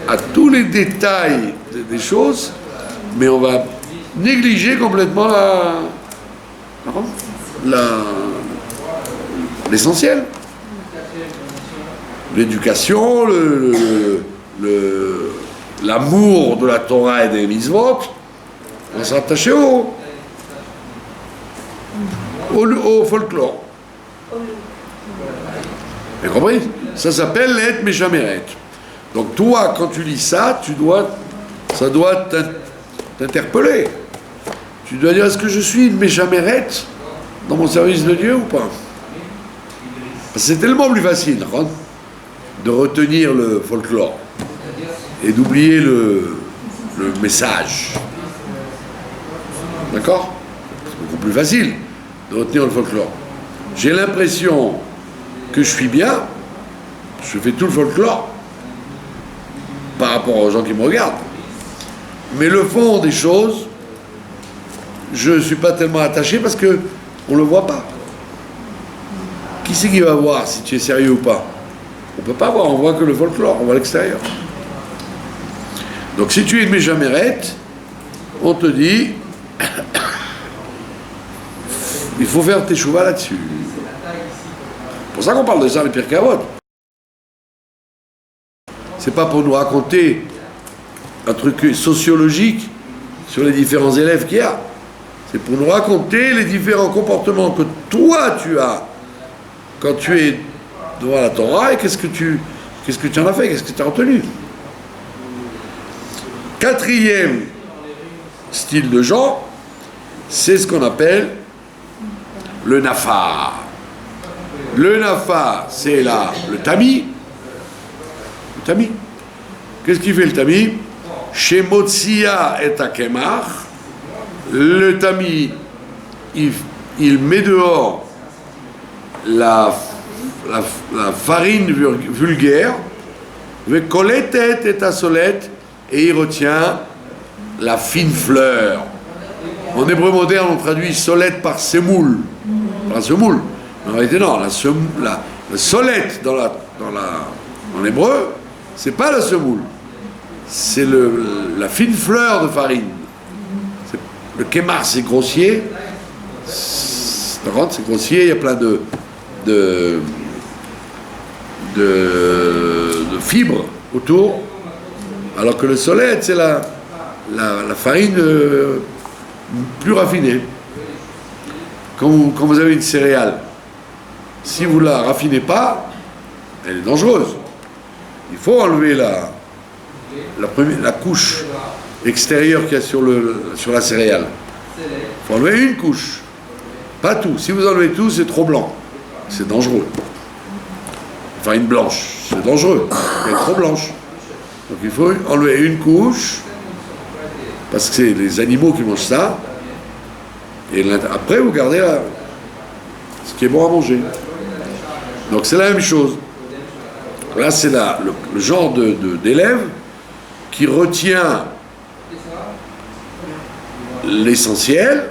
à tous les détails des choses, mais on va négliger complètement l'essentiel. L'éducation, l'amour de la Torah et des mitzvot, on s'attache au folklore. Vous avez compris? Ça s'appelle l'être méchameret. Donc toi, quand tu lis ça, ça doit t'interpeller. Tu dois dire, est-ce que je suis une méchamérette dans mon service de Dieu ou pas? C'est tellement plus facile de retenir le folklore et d'oublier le message. D'accord? C'est beaucoup plus facile de retenir le folklore. J'ai l'impression que je suis bien, je fais tout le folklore par rapport aux gens qui me regardent. Mais le fond des choses, je ne suis pas tellement attaché parce qu'on ne le voit pas. Qui c'est qui va voir si tu es sérieux ou pas? On ne peut pas voir, on voit que le folklore, on voit l'extérieur. Donc si tu es une méchamérette, on te dit, il faut faire tes chouvas là-dessus. C'est pour ça qu'on parle de ça, les Pirkei Avot. C'est pas pour nous raconter un truc sociologique sur les différents élèves qu'il y a. C'est pour nous raconter les différents comportements que toi tu as quand tu es devant la Torah et qu'est-ce que tu en as fait, qu'est-ce que tu as retenu. Quatrième style de gens, c'est ce qu'on appelle le nafar. Le nafar, c'est là le tamis. Le tamis. Qu'est-ce qu'il fait le tamis? Chez Motsia et Akemach, le tamis, il met dehors la farine vulgaire, et il retient la fine fleur. En hébreu moderne, on traduit solette par semoul. Par semoul. En réalité, non, la solette en hébreu, c'est pas la semoule. C'est la fine fleur de farine. Le kémar, c'est grossier. C'est grossier, il y a plein de fibres autour. Alors que le solette, c'est la farine plus raffinée. Quand vous avez une céréale, si vous ne la raffinez pas, elle est dangereuse. Il faut enlever la couche extérieure qu'il y a sur la céréale. Il faut enlever une couche, pas tout. Si vous enlevez tout, c'est trop blanc. C'est dangereux. Enfin, une blanche, c'est dangereux. Elle est trop blanche. Donc il faut enlever une couche, parce que c'est les animaux qui mangent ça. Et après, vous gardez ce qui est bon à manger. Donc c'est la même chose. Là, c'est le genre d'élève qui retient l'essentiel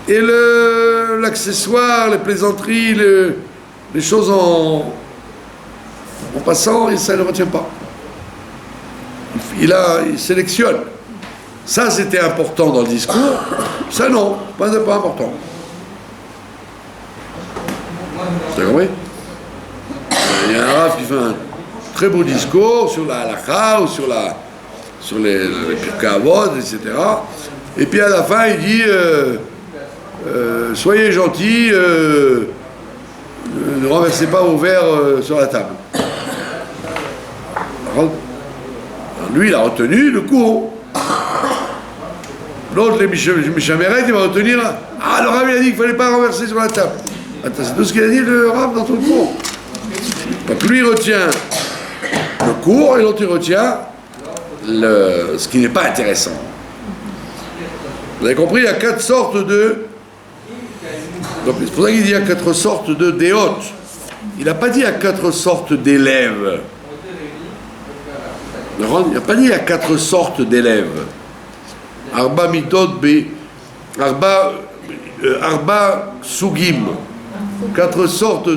et l'accessoire, les plaisanteries, les choses en passant, et ça ne le retient pas. Il sélectionne. Ça, c'était important dans le discours. Ça, non, pas important. Vous avez compris? Il y a un raf qui fait un très beau discours sur la halakha ou sur les Pirkei Avot, etc. Et puis à la fin, il dit soyez gentils, ne renversez pas vos verres sur la table. Alors, lui, il a retenu le cours. L'autre, les Mishameret, il va retenir. Ah, le Rav, il a dit qu'il ne fallait pas renverser sur la table. Attends, c'est tout ce qu'il a dit, le Rav, dans tout le cours. Donc lui, il retient le cours et l'autre, il retient ce qui n'est pas intéressant. Vous avez compris, il y a 4 sortes de... Donc c'est pour ça qu'il dit il y a 4 sortes de déotes. Il n'a pas dit il y a 4 sortes d'élèves. Il n'a pas dit il y a 4 sortes d'élèves. Arba mitot arba sugim. 4 sortes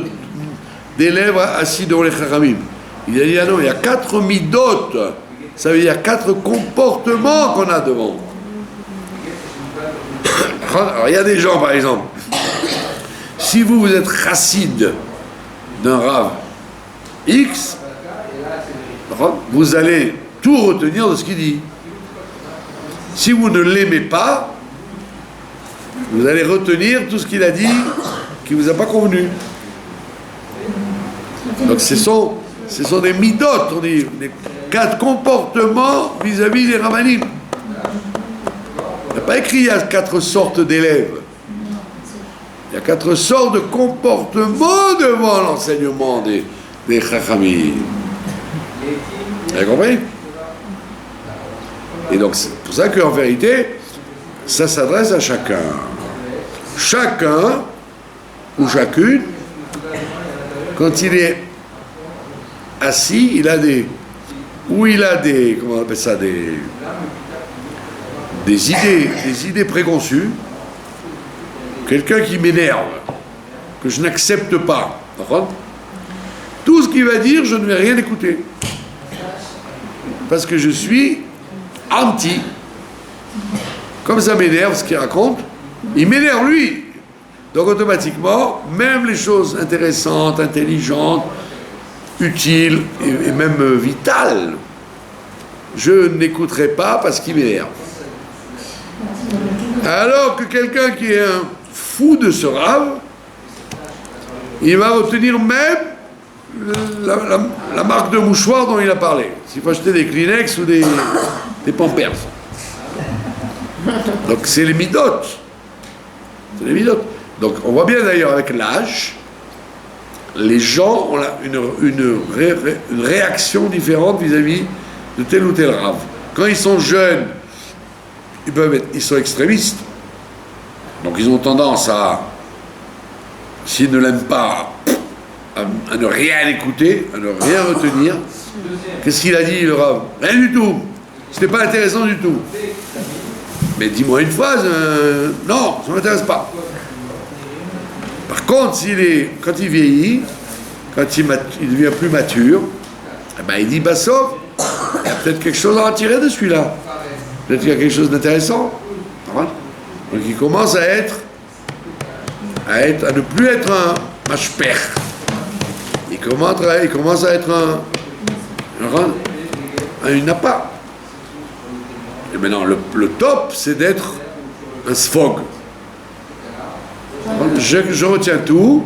d'élèves assis devant les chachamim. Il a dit ah non, il y a 4 midot. Ça veut dire 4 comportements qu'on a devant. Alors il y a des gens, par exemple, si vous êtes chassid d'un Rav X, vous allez tout retenir de ce qu'il dit. Si vous ne l'aimez pas, vous allez retenir tout ce qu'il a dit qui ne vous a pas convenu. Donc ce sont des midot, on dit, des 4 comportements vis-à-vis des Ravanim. Il n'y a pas écrit il y a 4 sortes d'élèves. Il y a 4 sortes de comportements devant l'enseignement des Chachamim. Vous avez compris? Et donc c'est pour ça qu'en vérité, ça s'adresse à chacun. Chacun ou chacune, quand il est assis, il a des comment on appelle ça, des idées préconçues. Quelqu'un qui m'énerve, que je n'accepte pas, tout ce qu'il va dire, je ne vais rien écouter. Parce que je suis anti. Comme ça m'énerve ce qu'il raconte, il m'énerve lui. Donc automatiquement, même les choses intéressantes, intelligentes, utiles et même vitales, je n'écouterai pas parce qu'il m'énerve. Alors que quelqu'un qui est un fou de ce Rav, il va retenir même la marque de mouchoir dont il a parlé. S'il faut acheter des Kleenex ou des Pampers. Donc c'est les midot. C'est les midot. Donc on voit bien d'ailleurs avec l'âge, les gens ont une réaction différente vis-à-vis de tel ou tel Rav. Quand ils sont jeunes, ils sont extrémistes. Donc ils ont tendance à, s'ils ne l'aiment pas, à ne rien écouter, à ne rien retenir. Qu'est-ce qu'il a dit le Rav? Rien du tout. C'était pas intéressant du tout. Mais dis-moi une phrase, non, ça ne m'intéresse pas. Par contre, quand il vieillit, quand il devient plus mature, eh ben, il dit, bah sauf, il y a peut-être quelque chose à en tirer de celui-là. Peut-être qu'il y a quelque chose d'intéressant. Donc il commence à ne plus être un mashper. Il commence à être un napa. Et maintenant, le top, c'est d'être un sfog. Je retiens tout,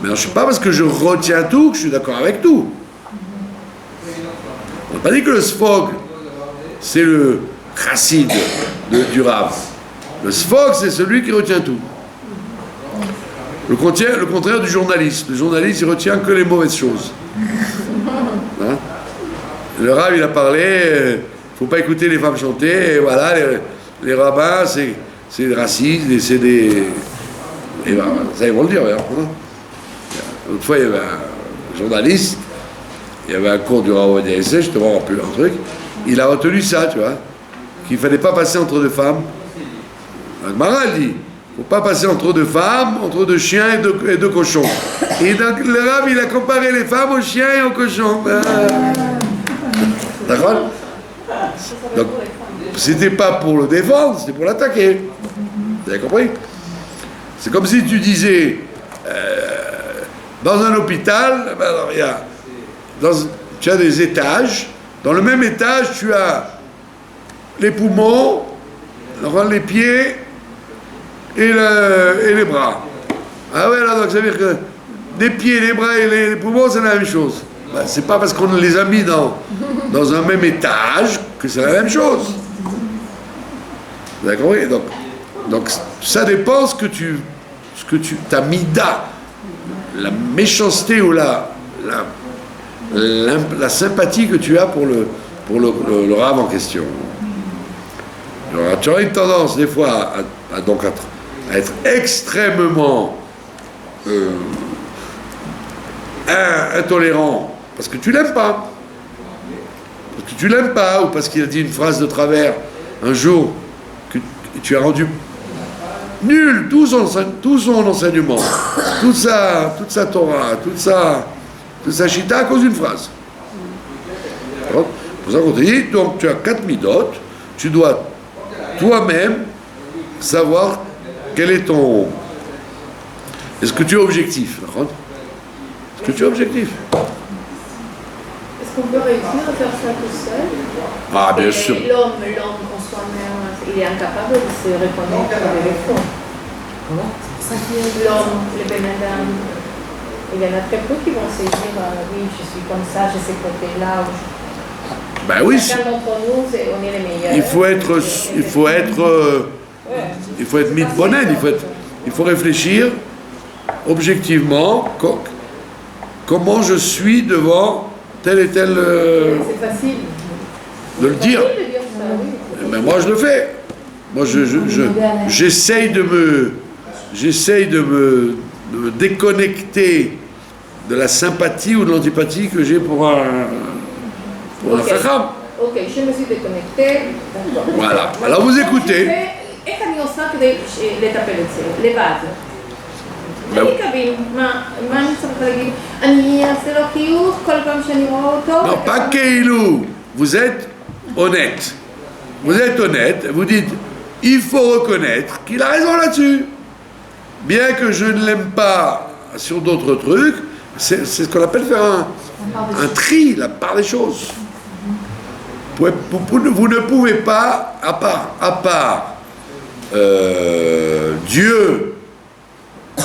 mais je ne sais pas parce que je retiens tout que je suis d'accord avec tout. On n'a pas dit que le sfog, c'est le chassid du Rav. Le sfog, c'est celui qui retient tout. Le contraire du journaliste. Le journaliste, il retient que les mauvaises choses. Hein? Le Rav, il a parlé, il ne faut pas écouter les femmes chanter, et voilà, les rabbins, c'est des racistes, et c'est des... Et ben, ça, ils vont le dire, hein. L'autre fois, il y avait un journaliste, il y avait un cours du Rav Ovadia Yosef, je te vois plus un truc, il a retenu ça, tu vois, qu'il ne fallait pas passer entre deux femmes. La Gemara dit, il ne faut pas passer entre deux femmes, entre deux chiens et deux cochons. Et donc le Rav, il a comparé les femmes aux chiens et aux cochons. D'accord? Donc, c'était pas pour le défendre, c'était pour l'attaquer. Vous avez compris? C'est comme si tu disais, dans un hôpital, alors, tu as des étages. Dans le même étage, tu as les poumons, les pieds et les bras. Ah ouais, là, donc ça veut dire que les pieds, les bras et les poumons, c'est la même chose. Ben, c'est pas parce qu'on les a mis dans un même étage que c'est la même chose. Vous avez compris? Donc ça dépend ce que tu t'as mis da, la méchanceté ou la sympathie que tu as pour le Rav en question. Alors, tu as une tendance des fois à être extrêmement intolérant parce que tu l'aimes pas. Parce que tu l'aimes pas ou parce qu'il a dit une phrase de travers un jour que tu as rendu nul tout son enseignement, toute sa Torah, toute sa Shita à cause d'une phrase. C'est pour ça qu'on te dit, donc tu as 4 midot, tu dois toi-même savoir quel est ton... Est-ce que tu es objectif? Est-ce que tu es objectif? Est-ce qu'on peut réussir à faire ça tout seul? Ah, bien sûr. L'homme en soi-même, il est incapable de se reconnaître avec les fonds. L'homme, le Benadam, il y en a très peu qui vont se dire oui, je suis comme ça, j'ai ces côtés-là. Ben oui. Chacun d'entre nous, on est les meilleurs. Il faut être mitbonen, il faut réfléchir objectivement comment je suis devant tel et tel. C'est facile. De le dire. Ça, oui. Mais moi je le fais. Moi j'essaye de me déconnecter de la sympathie ou de l'antipathie que j'ai pour un chacham. Ok, je me suis déconnectée. Voilà. Alors vous écoutez. איך אני עושה כדי לטפל את זה, לבד? אני קביל, מה אני צריך להגיד? אני אעשה לו חיוך כל פעם שאני רואה אותו? Non, pas keilou. Vous êtes honnête. Vous êtes honnête. Vous dites, il faut reconnaître qu'il a raison là-dessus. Bien que je ne l'aime pas sur d'autres trucs, c'est ce qu'on appelle faire un tri, la part des choses. Vous ne pouvez pas, à part Dieu,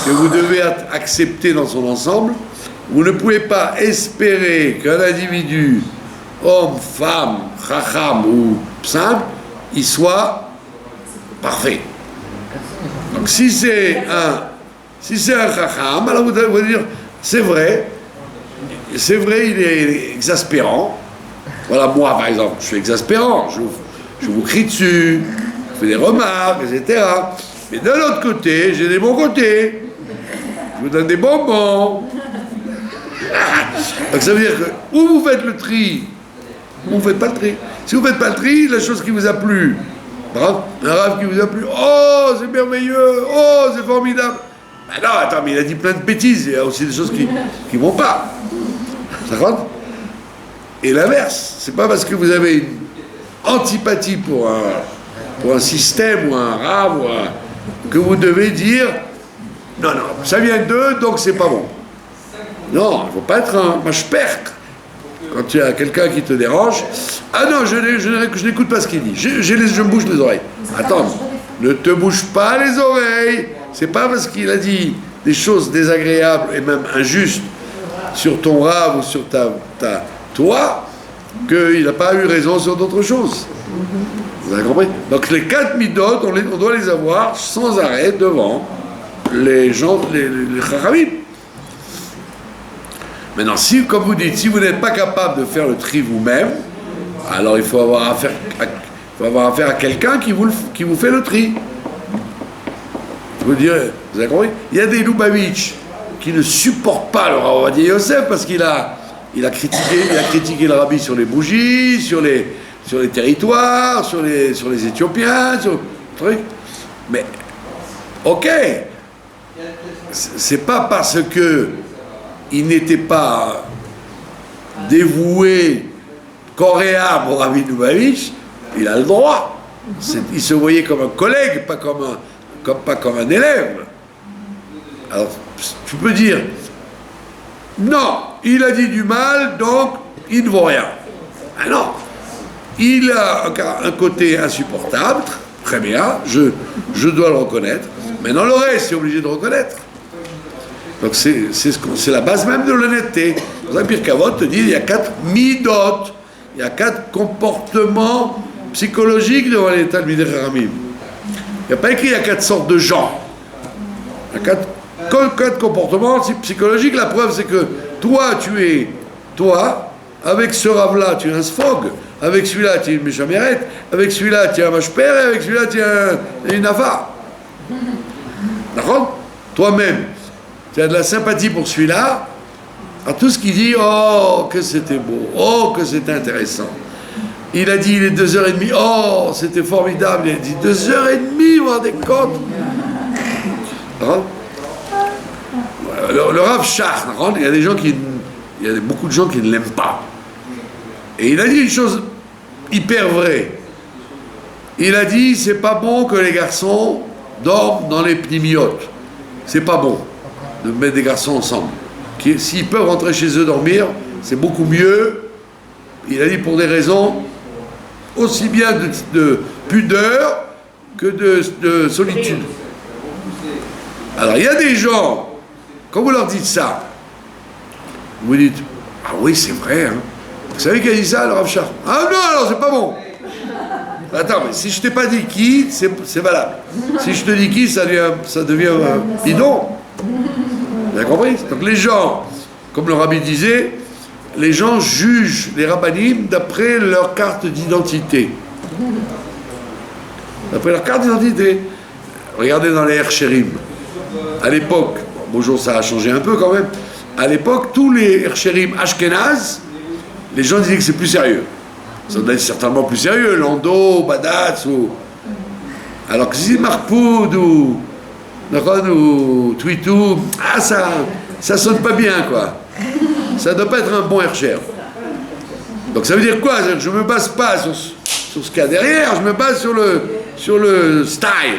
que vous devez accepter dans son ensemble, vous ne pouvez pas espérer qu'un individu, homme, femme, chacham ou simple, il soit parfait. Donc si c'est un chacham, alors vous devez dire, c'est vrai, il est exaspérant. Voilà, moi par exemple, je suis exaspérant, je vous crie dessus, je fais des remarques, etc. Mais de l'autre côté, j'ai des bons côtés. Je vous donne des bonbons. Donc ça veut dire que ou vous faites le tri, ou vous ne faites pas le tri. Si vous ne faites pas le tri, la chose qui vous a plu, Un Rav qui vous a plu, oh, c'est merveilleux, oh, c'est formidable. Ben non, attends, mais il a dit plein de bêtises, il y a aussi des choses qui vont pas. Ça compte? Et l'inverse, c'est pas parce que vous avez une antipathie pour un système ou un Rav que vous devez dire non, ça vient d'eux, donc c'est pas bon. Non, il ne faut pas être un mashperk. Quand tu as quelqu'un qui te dérange, ah non, je n'écoute pas ce qu'il dit, je me bouge les oreilles. Attends, ne te bouge pas les oreilles. C'est pas parce qu'il a dit des choses désagréables et même injustes sur ton Rav ou sur toi qu'il n'a pas eu raison sur d'autres choses. Vous avez compris? Donc les 4 midot, on doit les avoir sans arrêt devant les gens, les chachamim. Maintenant, si, comme vous dites, si vous n'êtes pas capable de faire le tri vous-même, alors il faut avoir affaire à quelqu'un qui vous fait le tri. Vous direz, vous avez compris? Il y a des Lubavitch qui ne supportent pas le Rav Ovadia Yosef parce qu'il a critiqué le rabbi sur les bougies, sur les territoires, sur les Éthiopiens, sur le truc. Mais, ok, c'est pas parce que il n'était pas dévoué, corps et âme au Rabbi Lubavitch, il a le droit. Il se voyait comme un collègue, pas comme un élève. Alors, tu peux dire, non, il a dit du mal, donc il ne vaut rien. Ah non, il a un côté insupportable, très bien, je dois le reconnaître, mais dans le reste, c'est obligé de reconnaître. Donc c'est la base même de l'honnêteté. Pour ça, Pirkei Avot te dit il y a 4 midot, il y a 4 comportements psychologiques devant les Talmidei Chachamim. Il n'y a pas écrit il y a 4 sortes de gens. Il y a 4 comportements psychologiques. La preuve, c'est que toi, avec ce Rav-là, tu es un Sfog, avec celui-là, tu es une Méchameret, avec celui-là, tu es un Mashper, et avec celui-là, tu es une Ava. D'accord? Toi-même. Tu as de la sympathie pour celui-là, à tout ce qu'il dit, oh, que c'était beau, oh, que c'était intéressant. Il a dit, il est 2h30, oh, c'était formidable, il a dit 2h30, vous vous rendez compte? Le Rav Shach, il y a beaucoup de gens qui ne l'aiment pas. Et il a dit une chose hyper vraie. Il a dit, c'est pas bon que les garçons dorment dans les pnimiotes. C'est pas bon de mettre des garçons ensemble. S'ils peuvent rentrer chez eux dormir, c'est beaucoup mieux. Il a dit pour des raisons aussi bien de pudeur que de solitude. Alors il y a des gens, quand vous leur dites ça, vous dites, ah oui c'est vrai, hein. Vous savez qui a dit ça, le Rav Shach? Ah non, alors c'est pas bon. Attends, mais si je t'ai pas dit qui, c'est valable. Si je te dis qui, ça devient bidon. Vous avez compris? Donc les gens, comme le rabbi disait, les gens jugent les rabbanim d'après leur carte d'identité. D'après leur carte d'identité. Regardez dans les Herchérim. À l'époque, bonjour, ça a changé un peu quand même. À l'époque, tous les Herchérim Ashkenaz, les gens disaient que c'est plus sérieux. Ça doit être certainement plus sérieux, Lando, Badatz, ou... Alors que si Marpoud ou Twitou, ça sonne pas bien, quoi. Ça doit pas être un bon Hercher. Donc ça veut dire quoi? Je me base pas sur ce qu'il y a derrière, je me base sur le style.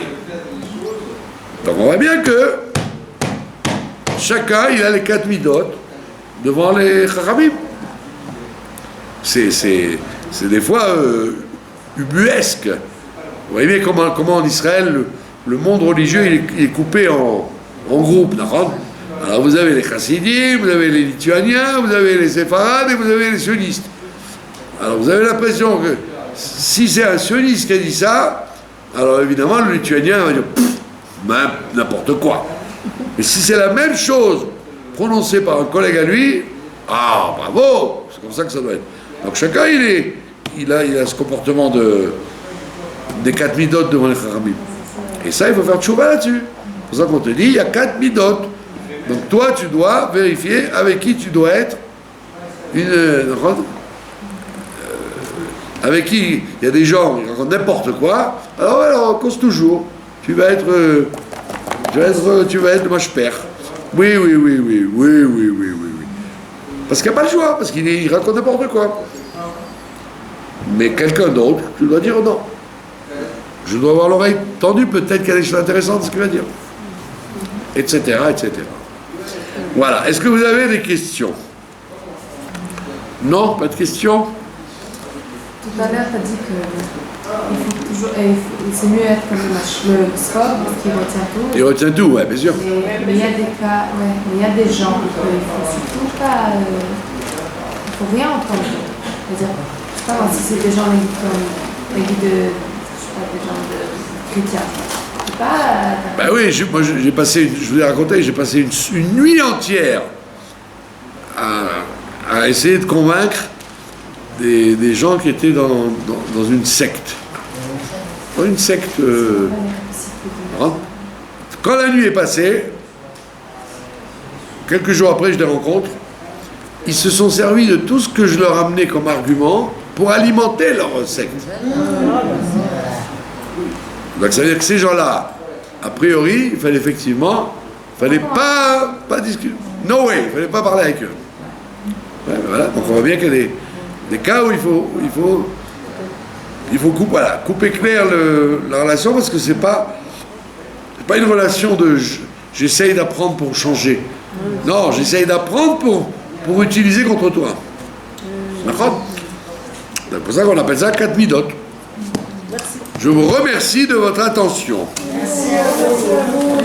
Donc on voit bien que chacun, il a les 4 midot devant les Chachamim. C'est des fois ubuesque. Vous voyez bien comment en Israël, le monde religieux il est coupé en groupes. Alors vous avez les chassidim, vous avez les lituaniens, vous avez les séfarades et vous avez les sionistes. Alors vous avez l'impression que si c'est un sioniste qui a dit ça, alors évidemment le lituanien va dire n'importe quoi. Mais si c'est la même chose prononcée par un collègue à lui, ah bravo, c'est comme ça que ça doit être. Donc chacun il a ce comportement des 4 midot devant les Chachamim. Et ça il faut faire tchouva là-dessus. C'est pour ça qu'on te dit il y a 4 midot. Donc toi tu dois vérifier avec qui tu dois être avec qui il y a des gens qui racontent n'importe quoi, alors on cause toujours. Tu vas être le machpère. Oui. Parce qu'il n'y a pas le choix, parce qu'il raconte n'importe quoi. Mais quelqu'un d'autre, tu dois dire non. Je dois avoir l'oreille tendue, peut-être qu'il y a des choses intéressantes ce qu'il va dire. Etc. Voilà. Est-ce que vous avez des questions? Non? Pas de questions? Tout à l'heure, tu as dit que c'est mieux être comme le scope parce qu'il retient tout. Il retient tout, ouais, bien sûr. Mais il y a des cas, mais il y a des gens il faut surtout pas. Il faut rien entendre. C'est-à-dire, je sais pas moi, si c'est des gens des gens de chrétiens. C'est pas. Ben oui, moi j'ai passé, je vous ai raconté, j'ai passé une nuit entière à essayer de convaincre des gens qui étaient dans une secte. Dans une secte. Quand la nuit est passée, quelques jours après, je les rencontre. Ils se sont servis de tout ce que je leur amenais comme argument pour alimenter leur secte. Donc ça veut dire que ces gens-là, a priori, il fallait pas discuter. No way, il fallait pas parler avec eux. Ouais, voilà. Donc on voit bien qu'il y a des cas où il faut couper clair la relation, parce que c'est pas une relation de j'essaye d'apprendre pour changer. Non, j'essaye d'apprendre pour utiliser contre toi. D'accord? C'est pour ça qu'on appelle ça 4 midot. Je vous remercie de votre attention. Merci à vous.